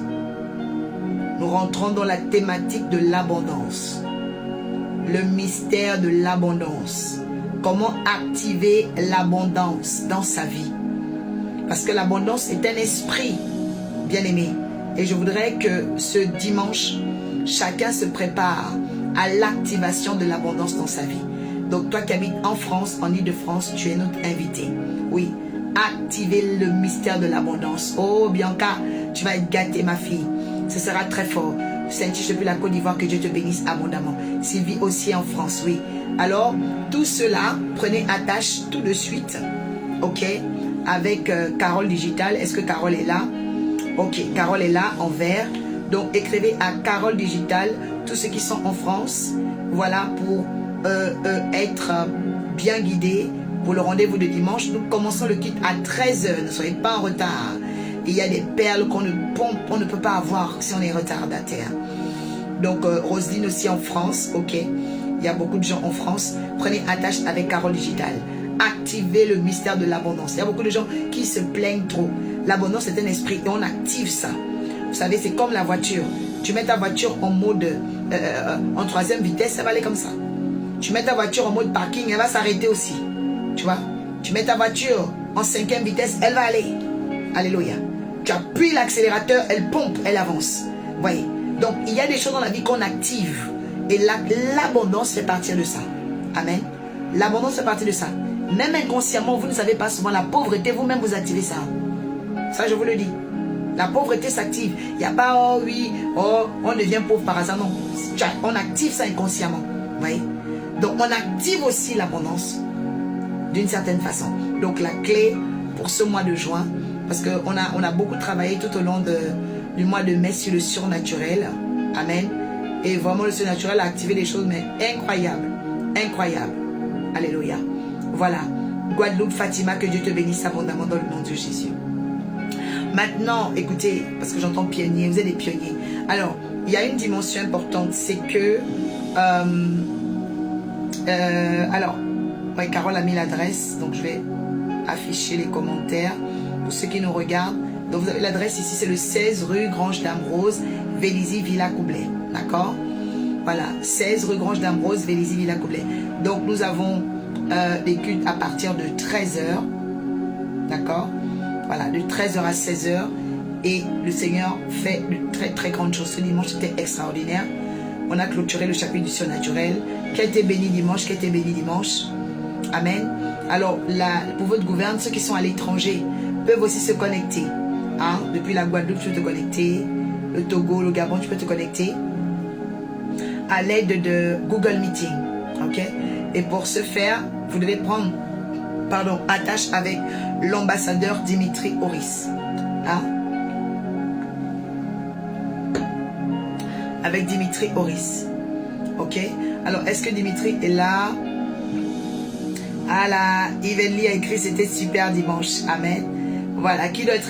Nous rentrons dans la thématique de l'abondance. Le mystère de l'abondance. Comment activer l'abondance dans sa vie. Parce que l'abondance est un esprit, bien-aimé. Et je voudrais que ce dimanche, chacun se prépare à l'activation de l'abondance dans sa vie. Donc toi qui habites en France, en Île-de-France, tu es notre invité. Oui, activer le mystère de l'abondance. Oh Bianca, tu vas être gâtée ma fille. Ce sera très fort. Saint-Tiche depuis la Côte d'Ivoire, que Dieu te bénisse abondamment. Sylvie aussi en France, oui. Alors, tout cela, prenez attache tout de suite, ok, avec Carole Digital. Est-ce que Carole est là? Ok, Carole est là, en vert. Donc, écrivez à Carole Digital, tous ceux qui sont en France, voilà, pour être bien guidés pour le rendez-vous de dimanche. Nous commençons le kit à 13 h, ne soyez pas en retard. Il y a des perles qu'on ne peut pas avoir si on est retardataire. Donc, Roselyne aussi en France, ok. Il y a beaucoup de gens en France. Prenez attache avec Carole Digital. Activez le mystère de l'abondance. Il y a beaucoup de gens qui se plaignent trop. L'abondance est un esprit et on active ça. Vous savez, c'est comme la voiture. Tu mets ta voiture en mode en 3e vitesse, ça va aller comme ça. Tu mets ta voiture en mode parking, elle va s'arrêter aussi. Tu vois? Tu mets ta voiture en 5e vitesse, elle va aller. Alléluia. Tu appuies l'accélérateur, elle pompe, elle avance. Vous voyez? Donc, il y a des choses dans la vie qu'on active. Et l'abondance fait partie de ça. Amen. L'abondance fait partie de ça. Même inconsciemment, vous ne savez pas souvent, la pauvreté, vous-même, vous activez ça. Ça, je vous le dis. La pauvreté s'active. Il n'y a pas, oh oui, oh, on devient pauvre par hasard. Non. On active ça inconsciemment. Vous voyez? Donc, on active aussi l'abondance d'une certaine façon. Donc, la clé pour ce mois de juin, parce qu'on a beaucoup travaillé tout au long du mois de mai sur le surnaturel. Amen. Et vraiment, le surnaturel a activé des choses, mais incroyables. Incroyables. Alléluia. Voilà. Guadeloupe, Fatima, que Dieu te bénisse abondamment dans le nom de Jésus. Maintenant, écoutez, parce que j'entends pionnier, vous êtes des pionniers. Alors, il y a une dimension importante, c'est que... alors, ouais, Carole a mis l'adresse, donc je vais afficher les commentaires pour ceux qui nous regardent. Donc, vous avez l'adresse ici, c'est le 16 rue Grange d'Ambrose, Vélizy, Villa Coublet. D'accord? Voilà, 16 rue Grange d'Ambrose, Vélizy, Villa Coublet. Donc, nous avons des cultes à partir de 13 h. D'accord? Voilà, de 13 h à 16 h. Et le Seigneur fait de très très grandes choses. Ce dimanche, c'était extraordinaire. On a clôturé le chapitre du surnaturel. Qui a été béni dimanche, qui a été béni dimanche. Amen. Alors, pour votre gouverne, ceux qui sont à l'étranger peuvent aussi se connecter. Hein? Depuis la Guadeloupe, tu peux te connecter. Le Togo, le Gabon, tu peux te connecter. À l'aide de Google Meeting. Ok? Et pour ce faire, vous devez prendre, attache avec l'ambassadeur Dimitri Oris. Hein? avec Dimitri Horis. Ok? Alors, est-ce que Dimitri est là? Ah là, Yvelli a écrit, c'était super dimanche. Amen. Voilà, qui d'autre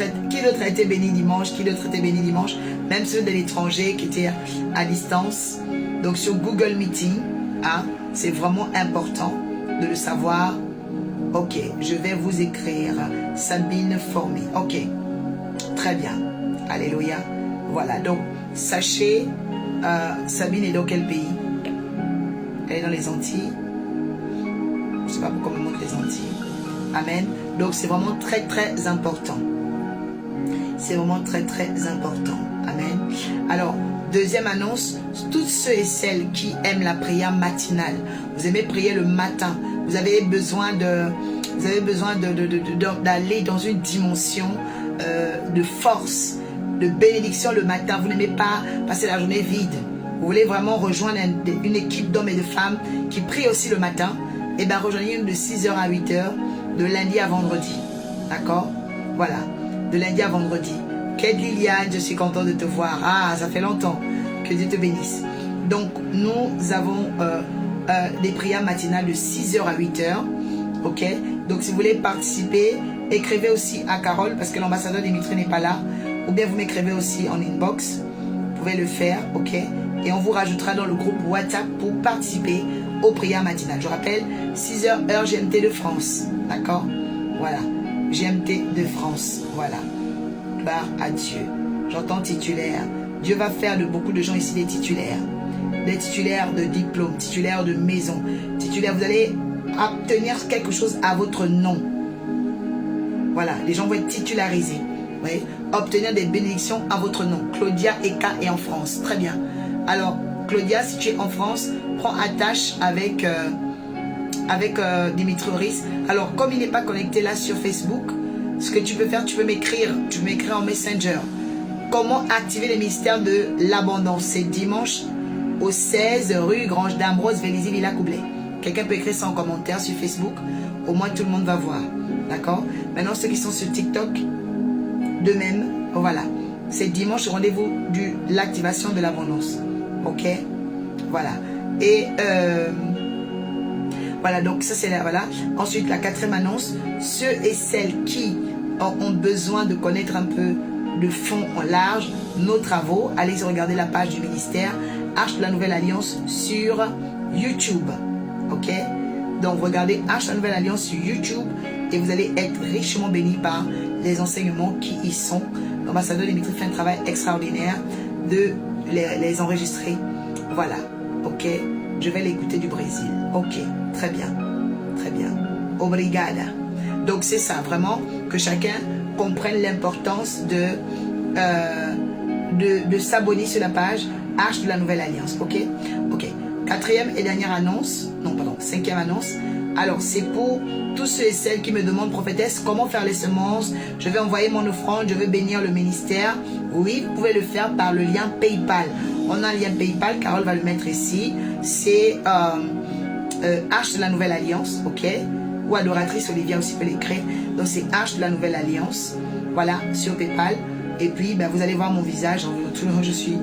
a été béni dimanche? Qui d'autre a été béni dimanche? Même ceux de l'étranger qui étaient à distance. Donc sur Google Meeting, hein, c'est vraiment important de le savoir. Ok, je vais vous écrire. Sabine Formi. Ok, très bien. Alléluia. Voilà, donc sachez, Sabine est dans quel pays? Elle est dans les Antilles. Je ne sais pas pourquoi on me montre les Antilles. Amen. Donc c'est vraiment très très important. C'est vraiment très très important. Amen. Alors, deuxième annonce, tous ceux et celles qui aiment la prière matinale, vous aimez prier le matin, vous avez besoin d'aller dans une dimension de force, de bénédiction le matin. Vous n'aimez pas passer la journée vide. Vous voulez vraiment rejoindre une équipe d'hommes et de femmes qui prient aussi le matin. Et bien rejoignez-nous de 6h à 8h, de lundi à vendredi. D'accord? Voilà, de lundi à vendredi. Kate Liliane, je suis contente de te voir. Ah, ça fait longtemps. Que Dieu te bénisse. Donc, nous avons des prières matinales de 6h à 8h. Ok? Donc, si vous voulez participer, écrivez aussi à Carole, parce que l'ambassadeur Dimitri n'est pas là. Ou bien vous m'écrivez aussi en inbox. Vous pouvez le faire, ok? Et on vous rajoutera dans le groupe WhatsApp pour participer aux prières matinales. Je rappelle, 6h heure GMT de France. D'accord? Voilà. GMT de France. Voilà. Gloire à Dieu. J'entends titulaire. Dieu va faire de beaucoup de gens ici des titulaires. Des titulaires de diplôme, titulaires de maison. Titulaires, vous allez obtenir quelque chose à votre nom. Voilà. Les gens vont être titularisés. Oui. Obtenir des bénédictions à votre nom. Claudia Eka est en France. Très bien. Alors, Claudia, si tu es en France, prends attache avec Dimitri Horis. Alors, comme il n'est pas connecté là sur Facebook, ce que tu peux faire, tu peux m'écrire en Messenger. Comment activer les mystères de l'abondance? C'est dimanche au 16 rue Grange d'Ambrose, Vélizy, Villa Coublet. Quelqu'un peut écrire ça en commentaire sur Facebook. Au moins, tout le monde va voir. D'accord? Maintenant, ceux qui sont sur TikTok, de même, voilà. C'est dimanche, rendez-vous de l'activation de l'abondance. Ok? Voilà. Et voilà, donc ça c'est là, voilà. Ensuite, la quatrième annonce, ceux et celles qui ont besoin de connaître un peu de fond en large nos travaux, allez regarder la page du ministère Arche de la Nouvelle Alliance sur YouTube. Ok? Donc regardez Arche de la Nouvelle Alliance sur YouTube et vous allez être richement bénis par les enseignements qui y sont. L'ambassadeur Dimitri fait un travail extraordinaire de les enregistrer. Voilà. Ok? Je vais l'écouter du Brésil. Ok. Très bien. Très bien. Obrigada. Donc c'est ça, vraiment, que chacun comprenne l'importance de s'abonner sur la page Arche de la Nouvelle Alliance. Ok? Ok. Quatrième et dernière annonce. Non, pardon. Cinquième annonce. Alors, c'est pour tous ceux et celles qui me demandent, prophétesse, comment faire les semences. Je vais envoyer mon offrande, je veux bénir le ministère. Oui, vous pouvez le faire par le lien PayPal. On a un lien PayPal, Carole va le mettre ici. C'est Arche de la Nouvelle Alliance, ok? Ou Adoratrice Olivia aussi peut l'écrire. Donc, c'est Arche de la Nouvelle Alliance. Voilà, sur PayPal. Et puis, ben, vous allez voir mon visage. Je suis,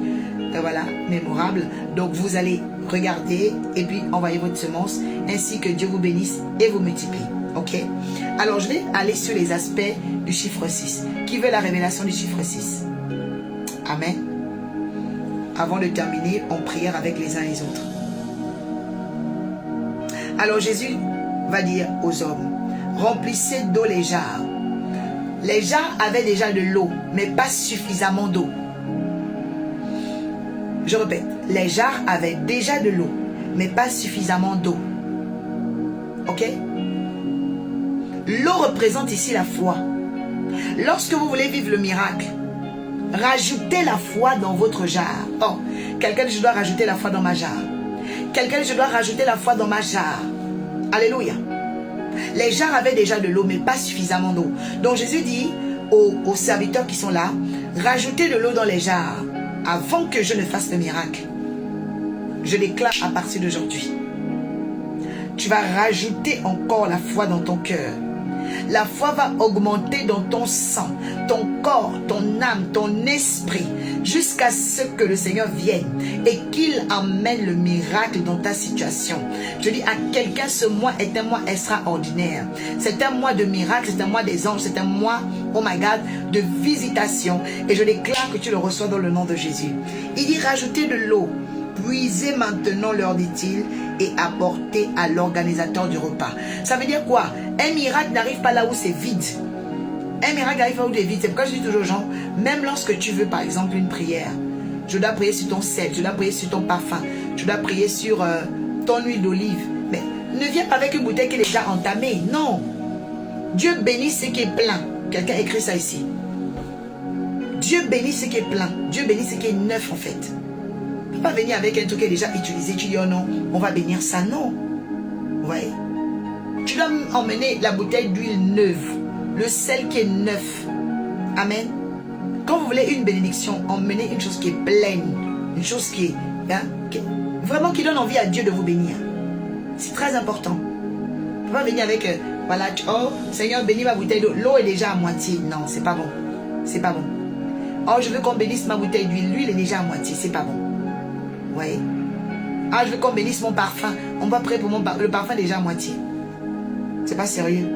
voilà, mémorable. Donc, vous allez regarder et puis envoyer votre semence. Ainsi que Dieu vous bénisse et vous multiplie. Ok? Alors, je vais aller sur les aspects du chiffre 6. Qui veut la révélation du chiffre 6? Amen. Avant de terminer, on prière avec les uns et les autres. Alors, Jésus va dire aux hommes, remplissez d'eau les jarres. Les jarres avaient déjà de l'eau, mais pas suffisamment d'eau. Je répète, les jarres avaient déjà de l'eau, mais pas suffisamment d'eau. Ok? L'eau représente ici la foi. Lorsque vous voulez vivre le miracle, rajoutez la foi dans votre jarre. Oh, quelqu'un dit, je dois rajouter la foi dans ma jarre. Quelqu'un dit, je dois rajouter la foi dans ma jarre. Alléluia. Les jarres avaient déjà de l'eau, mais pas suffisamment d'eau. Donc Jésus dit aux serviteurs qui sont là, rajoutez de l'eau dans les jarres avant que je ne fasse le miracle. Je déclare à partir d'aujourd'hui, tu vas rajouter encore la foi dans ton cœur. La foi va augmenter dans ton sang, ton corps, ton âme, ton esprit. jusqu'à ce que le Seigneur vienne et qu'il emmène le miracle dans ta situation. Je dis à quelqu'un, ce mois est un mois extraordinaire. C'est un mois de miracle, c'est un mois des anges, c'est un mois, oh my God, de visitation. Et je déclare que tu le reçois dans le nom de Jésus. Il dit, rajoutez de l'eau. Puisez maintenant, leur dit-il, et apportez à l'organisateur du repas. Ça veut dire quoi? Un miracle n'arrive pas là où c'est vide. Un miracle arrive là où c'est vide. C'est pourquoi je dis toujours aux gens, même lorsque tu veux par exemple une prière, je dois prier sur ton sel, je dois prier sur ton parfum, je dois prier sur ton huile d'olive. Mais ne viens pas avec une bouteille qui est déjà entamée. Non. Dieu bénit ce qui est plein. Quelqu'un écrit ça ici. Dieu bénit ce qui est plein. Dieu bénit ce qui est neuf en fait. Tu ne peux pas venir avec un truc qui est déjà utilisé. Tu dis oh non, on va bénir ça. Non. Ouais. Tu dois emmener la bouteille d'huile neuve. Le sel qui est neuf. Amen. Quand vous voulez une bénédiction, emmenez une chose qui est pleine. Une chose qui est, hein, vraiment qui donne envie à Dieu de vous bénir. C'est très important. Vous ne pouvez pas venir avec, voilà, oh Seigneur, bénis ma bouteille d'eau. L'eau est déjà à moitié. Non, c'est pas bon. C'est pas bon. Oh, je veux qu'on bénisse ma bouteille d'huile. L'huile est déjà à moitié. C'est pas bon. Oui. Ah, je veux qu'on bénisse mon parfum. On va prier pour le parfum est déjà à moitié. C'est pas sérieux.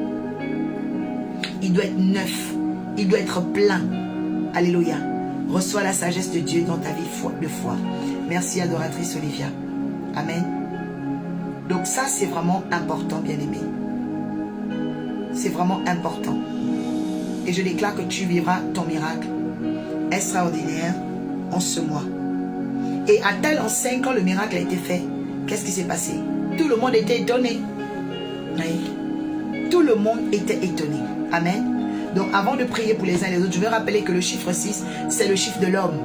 Il doit être neuf. Il doit être plein. Alléluia. Reçois la sagesse de Dieu dans ta vie de foi. Merci, adoratrice Olivia. Amen. Donc ça, c'est vraiment important, bien-aimé. C'est vraiment important. Et je déclare que tu vivras ton miracle extraordinaire en ce mois. Et à telle enseigne, quand le miracle a été fait, qu'est-ce qui s'est passé? Tout le monde était étonné. Oui. Tout le monde était étonné. Amen. Donc avant de prier pour les uns et les autres, je veux rappeler que le chiffre 6, c'est le chiffre de l'homme.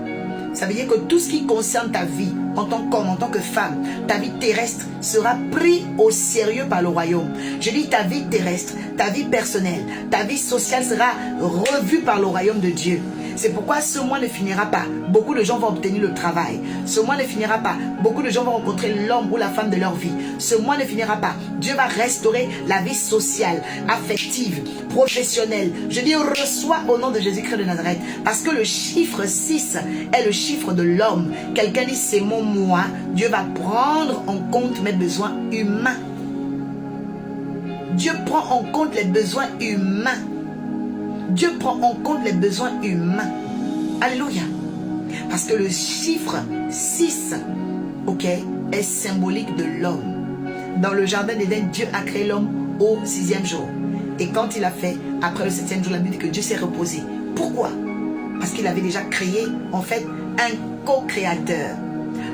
Ça veut dire que tout ce qui concerne ta vie, en tant qu'homme, en tant que femme, ta vie terrestre sera pris au sérieux par le royaume. Je dis ta vie terrestre, ta vie personnelle, ta vie sociale sera revue par le royaume de Dieu. C'est pourquoi ce mois ne finira pas. Beaucoup de gens vont obtenir le travail. Ce mois ne finira pas. Beaucoup de gens vont rencontrer l'homme ou la femme de leur vie. Ce mois ne finira pas. Dieu va restaurer la vie sociale, affective, professionnelle. Je dis reçois au nom de Jésus-Christ de Nazareth. Parce que le chiffre 6 est le chiffre de l'homme. Quelqu'un dit c'est mon moi. Dieu va prendre en compte mes besoins humains. Dieu prend en compte les besoins humains. Dieu prend en compte les besoins humains. Alléluia. Parce que le chiffre 6, ok, est symbolique de l'homme. Dans le jardin d'Éden, Dieu a créé l'homme au 6e jour. Et quand il a fait, après le 7e jour, la Bible dit que Dieu s'est reposé. Pourquoi? Parce qu'il avait déjà créé, en fait, un co-créateur.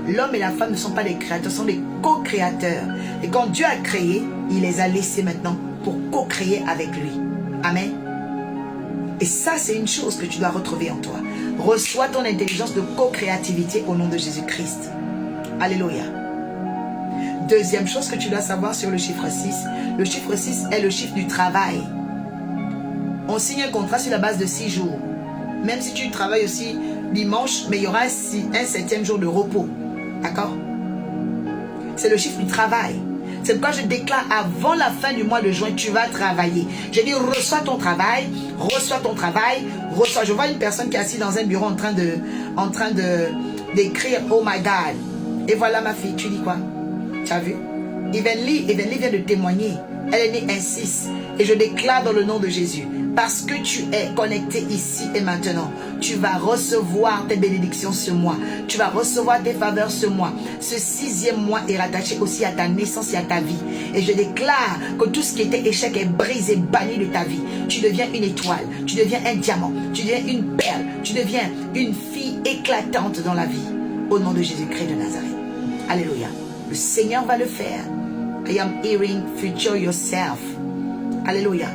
L'homme et la femme ne sont pas des créateurs, ce sont des co-créateurs. Et quand Dieu a créé, il les a laissés maintenant pour co-créer avec lui. Amen. Et ça, c'est une chose que tu dois retrouver en toi. Reçois ton intelligence de co-créativité au nom de Jésus-Christ. Alléluia. Deuxième chose que tu dois savoir sur le chiffre 6. Le chiffre 6 est le chiffre du travail. On signe un contrat sur la base de 6 jours. Même si tu travailles aussi dimanche, mais il y aura un 7e jour de repos. D'accord? C'est le chiffre du travail. C'est pourquoi je déclare avant la fin du mois de juin, tu vas travailler. Je dis reçois ton travail, reçois ton travail, reçois. Je vois une personne qui est assise dans un bureau en train d'écrire oh my God. Et voilà ma fille, tu dis quoi? Tu as vu? Evenly vient de témoigner. Elle est née un 6. Et je déclare dans le nom de Jésus, parce que tu es connecté ici et maintenant, tu vas recevoir tes bénédictions ce mois. Tu vas recevoir tes faveurs ce mois. Ce 6e mois est rattaché aussi à ta naissance et à ta vie. Et je déclare que tout ce qui était échec est brisé, banni de ta vie. Tu deviens une étoile, tu deviens un diamant, tu deviens une perle, tu deviens une fille éclatante dans la vie. Au nom de Jésus-Christ de Nazareth. Alléluia. Le Seigneur va le faire. I am hearing future yourself. Alléluia.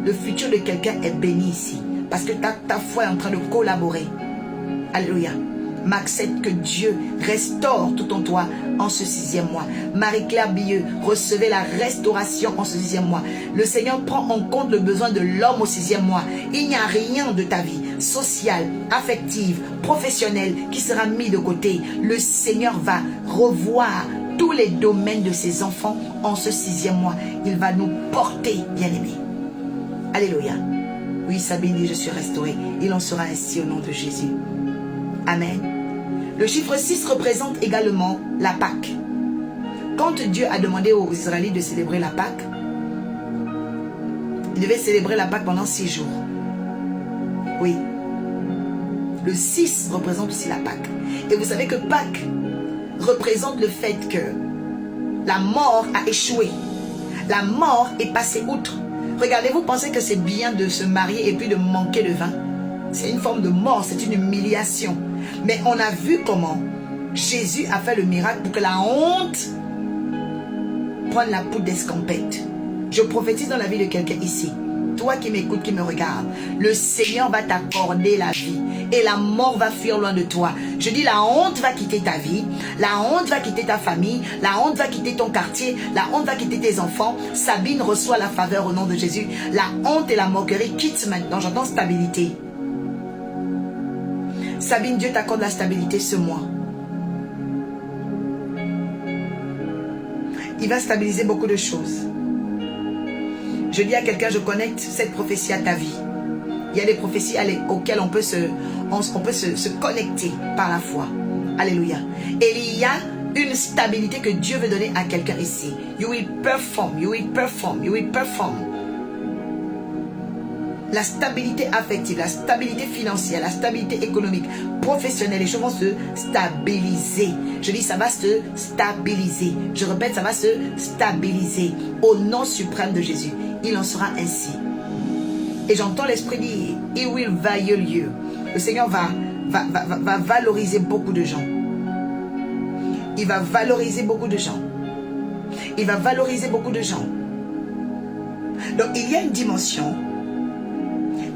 Le futur de quelqu'un est béni ici. Parce que ta foi est en train de collaborer. Alléluia. M'accepte que Dieu restaure tout en toi en ce 6e mois. Marie-Claire Billeux, recevez la restauration en ce 6e mois. Le Seigneur prend en compte le besoin de l'homme au 6e mois. Il n'y a rien de ta vie sociale, affective, professionnelle qui sera mis de côté. Le Seigneur va revoir tous les domaines de ses enfants en ce 6e mois. Il va nous porter, bien-aimés. Alléluia. Oui, Sabine dit, je suis restaurée. Il en sera ainsi au nom de Jésus. Amen. Le chiffre 6 représente également la Pâque. Quand Dieu a demandé aux Israélites de célébrer la Pâque, ils devaient célébrer la Pâque pendant 6 jours. Oui. Le 6 représente aussi la Pâque. Et vous savez que Pâque représente le fait que la mort a échoué. La mort est passée outre. Regardez, vous pensez que c'est bien de se marier et puis de manquer de vin? C'est une forme de mort, c'est une humiliation. Mais on a vu comment Jésus a fait le miracle pour que la honte prenne la poudre d'escampette. Je prophétise dans la vie de quelqu'un ici. Toi qui m'écoutes, qui me regarde, le Seigneur va t'accorder la vie et la mort va fuir loin de toi. Je dis, la honte va quitter ta vie, la honte va quitter ta famille, la honte va quitter ton quartier, la honte va quitter tes enfants. Sabine reçoit la faveur au nom de Jésus. La honte et la moquerie quittent maintenant. J'entends stabilité. Sabine, Dieu t'accorde la stabilité ce mois. Il va stabiliser beaucoup de choses. Je dis à quelqu'un, je connecte cette prophétie à ta vie. Il y a des prophéties auxquelles on peut se connecter par la foi. Alléluia. Et il y a une stabilité que Dieu veut donner à quelqu'un ici. You will perform, you will perform, you will perform. La stabilité affective, la stabilité financière, la stabilité économique, professionnelle, les choses vont se stabiliser. Je dis, ça va se stabiliser. Je répète, ça va se stabiliser. Au nom suprême de Jésus, il en sera ainsi. Et j'entends l'Esprit dire, He will value you. Le Seigneur va valoriser beaucoup de gens. Il va valoriser beaucoup de gens. Il va valoriser beaucoup de gens. Donc, il y a une dimension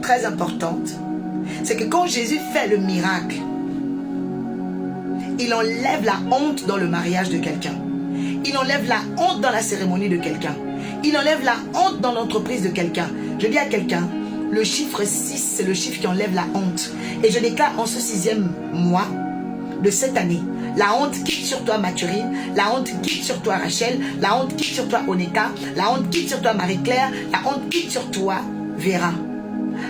très importante, c'est que quand Jésus fait le miracle, il enlève la honte dans le mariage de quelqu'un. Il enlève la honte dans la cérémonie de quelqu'un. Il enlève la honte dans l'entreprise de quelqu'un. Je dis à quelqu'un, le chiffre 6, c'est le chiffre qui enlève la honte. Et je déclare en ce 6e mois de cette année, la honte quitte sur toi Mathurine, la honte quitte sur toi Rachel, la honte quitte sur toi Oneka, la honte quitte sur toi Marie-Claire, la honte quitte sur toi Vera.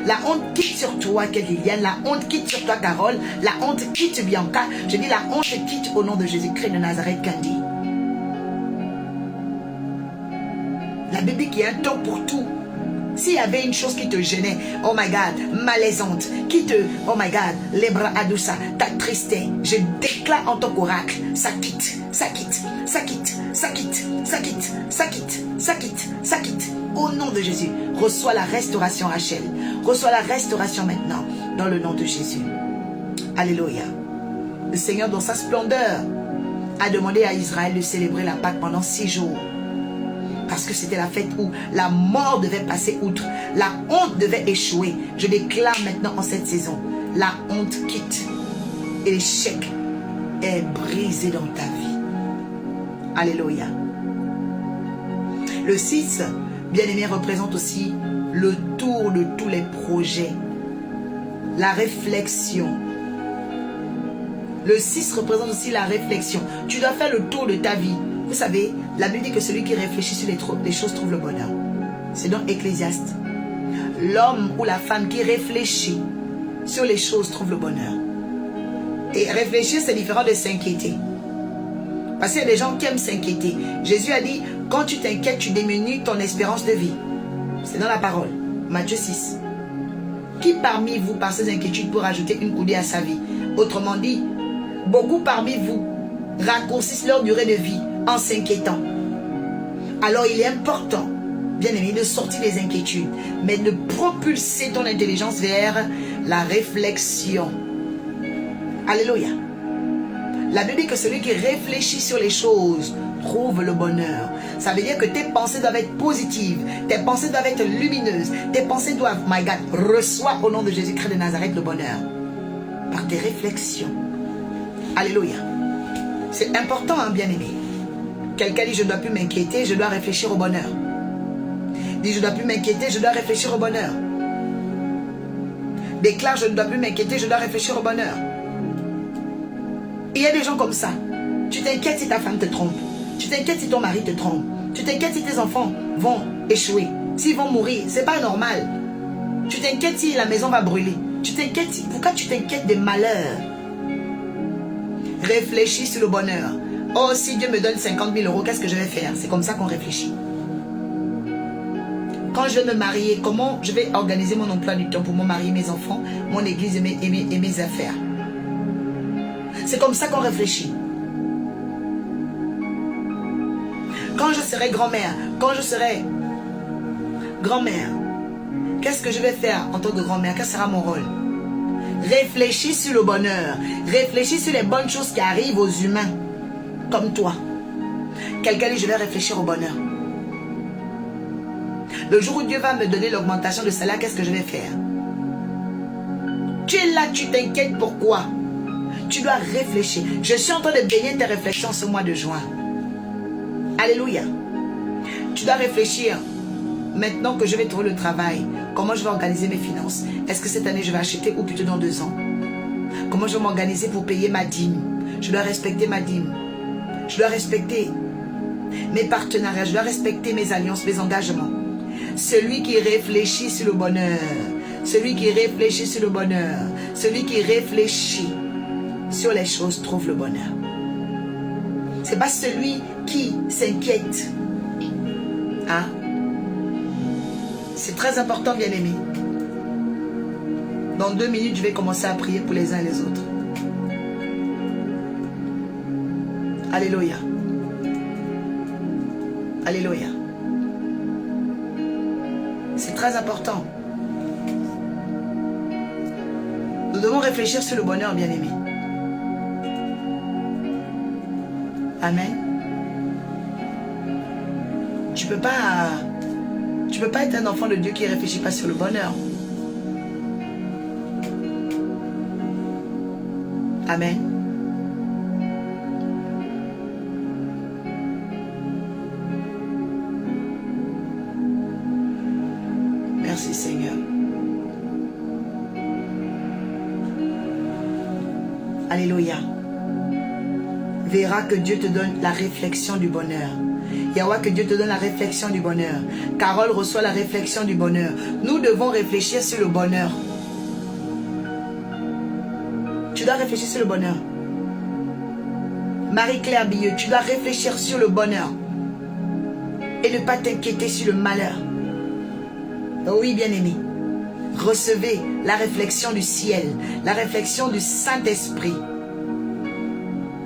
La honte quitte sur toi, Liliane. La honte quitte sur toi, Carole. La honte quitte Bianca. Je dis la honte quitte au nom de Jésus-Christ de Nazareth, Candy. La Bible dit qu'il y a un temps pour tout. S'il y avait une chose qui te gênait, oh my God, malaisante, oh my God, les bras adouça, ta tristesse, je déclare en tant qu'oracle, ça quitte, ça quitte, ça quitte, ça quitte, ça quitte, ça quitte, ça quitte, ça quitte. Au nom de Jésus, reçois la restauration, Rachel. Reçois la restauration maintenant, dans le nom de Jésus. Alléluia. Le Seigneur, dans sa splendeur, a demandé à Israël de célébrer la Pâque pendant 6 jours. Parce que c'était la fête où la mort devait passer outre. La honte devait échouer. Je déclare maintenant en cette saison, la honte quitte. Et l'échec est brisé dans ta vie. Alléluia. Le 6, bien-aimé, représente aussi le tour de tous les projets. La réflexion. Le 6 représente aussi la réflexion. Tu dois faire le tour de ta vie. Vous savez, la Bible dit que celui qui réfléchit sur les choses trouve le bonheur. C'est dans Ecclésiaste. L'homme ou la femme qui réfléchit sur les choses trouve le bonheur. Et réfléchir, c'est différent de s'inquiéter. Parce qu'il y a des gens qui aiment s'inquiéter. Jésus a dit, quand tu t'inquiètes, tu diminues ton espérance de vie. C'est dans la parole. Matthieu 6. Qui parmi vous, par ces inquiétudes, pour ajouter une coudée à sa vie? Autrement dit, beaucoup parmi vous raccourcissent leur durée de vie en s'inquiétant. Alors il est important, bien aimé, de sortir des inquiétudes, mais de propulser ton intelligence vers la réflexion. Alléluia. La Bible dit que celui qui réfléchit sur les choses trouve le bonheur. Ça veut dire que tes pensées doivent être positives, tes pensées doivent être lumineuses, tes pensées doivent, my God, reçois au nom de Jésus-Christ de Nazareth le bonheur par tes réflexions. Alléluia. C'est important, hein, bien-aimé. Quelqu'un dit, je ne dois plus m'inquiéter, je dois réfléchir au bonheur. Dit, je ne dois plus m'inquiéter, je dois réfléchir au bonheur. Déclare, je ne dois plus m'inquiéter, je dois réfléchir au bonheur. Il y a des gens comme ça. Tu t'inquiètes si ta femme te trompe. Tu t'inquiètes si ton mari te trompe. Tu t'inquiètes si tes enfants vont échouer. S'ils vont mourir, c'est pas normal. Tu t'inquiètes si la maison va brûler. Tu t'inquiètes si... Pourquoi tu t'inquiètes des malheurs? Réfléchis sur le bonheur. Oh, si Dieu me donne 50 000 euros, qu'est-ce que je vais faire? C'est comme ça qu'on réfléchit. Quand je vais me marier, comment je vais organiser mon emploi du temps pour mon mari, mes enfants, mon église et mes affaires? C'est comme ça qu'on réfléchit. Quand je serai grand-mère, qu'est-ce que je vais faire en tant que grand-mère? Quel sera mon rôle? Réfléchis sur le bonheur. Réfléchis sur les bonnes choses qui arrivent aux humains, comme toi. Quelqu'un dit, je vais réfléchir au bonheur. Le jour où Dieu va me donner l'augmentation de salaire, qu'est-ce que je vais faire? Tu es là, tu t'inquiètes pourquoi? Tu dois réfléchir. Je suis en train de baigner tes réflexions ce mois de juin. Alléluia. Tu dois réfléchir. Maintenant que je vais trouver le travail, comment je vais organiser mes finances? Est-ce que cette année je vais acheter ou plutôt dans 2 ans? Comment je vais m'organiser pour payer ma dîme? Je dois respecter ma dîme. Je dois respecter mes partenariats. Je dois respecter mes alliances, mes engagements. Celui qui réfléchit sur le bonheur, celui qui réfléchit sur le bonheur, celui qui réfléchit sur les choses trouve le bonheur. C'est pas celui qui s'inquiète. Hein? C'est très important, bien-aimé. Dans 2 minutes, je vais commencer à prier pour les uns et les autres. Alléluia. Alléluia. C'est très important. Nous devons réfléchir sur le bonheur, bien-aimé. Amen. Tu peux pas être un enfant de Dieu qui ne réfléchit pas sur le bonheur. Amen. Merci Seigneur. Alléluia. Verra que Dieu te donne la réflexion du bonheur. Yahweh, que Dieu te donne la réflexion du bonheur. Carole reçoit la réflexion du bonheur. Nous devons réfléchir sur le bonheur. Tu dois réfléchir sur le bonheur. Marie-Claire Billeux, tu dois réfléchir sur le bonheur. Et ne pas t'inquiéter sur le malheur. Oui, bien-aimé. Recevez la réflexion du ciel, la réflexion du Saint-Esprit.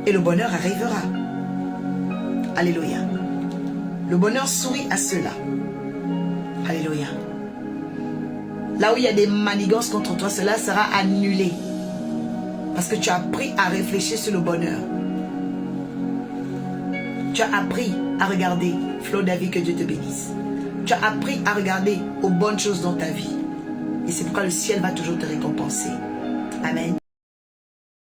Et le bonheur arrivera. Alléluia. Le bonheur sourit à ceux-là. Alléluia. Là où il y a des manigances contre toi, cela sera annulé. Parce que tu as appris à réfléchir sur le bonheur. Tu as appris à regarder. Flo David, que Dieu te bénisse. Tu as appris à regarder aux bonnes choses dans ta vie. Et c'est pourquoi le ciel va toujours te récompenser. Amen.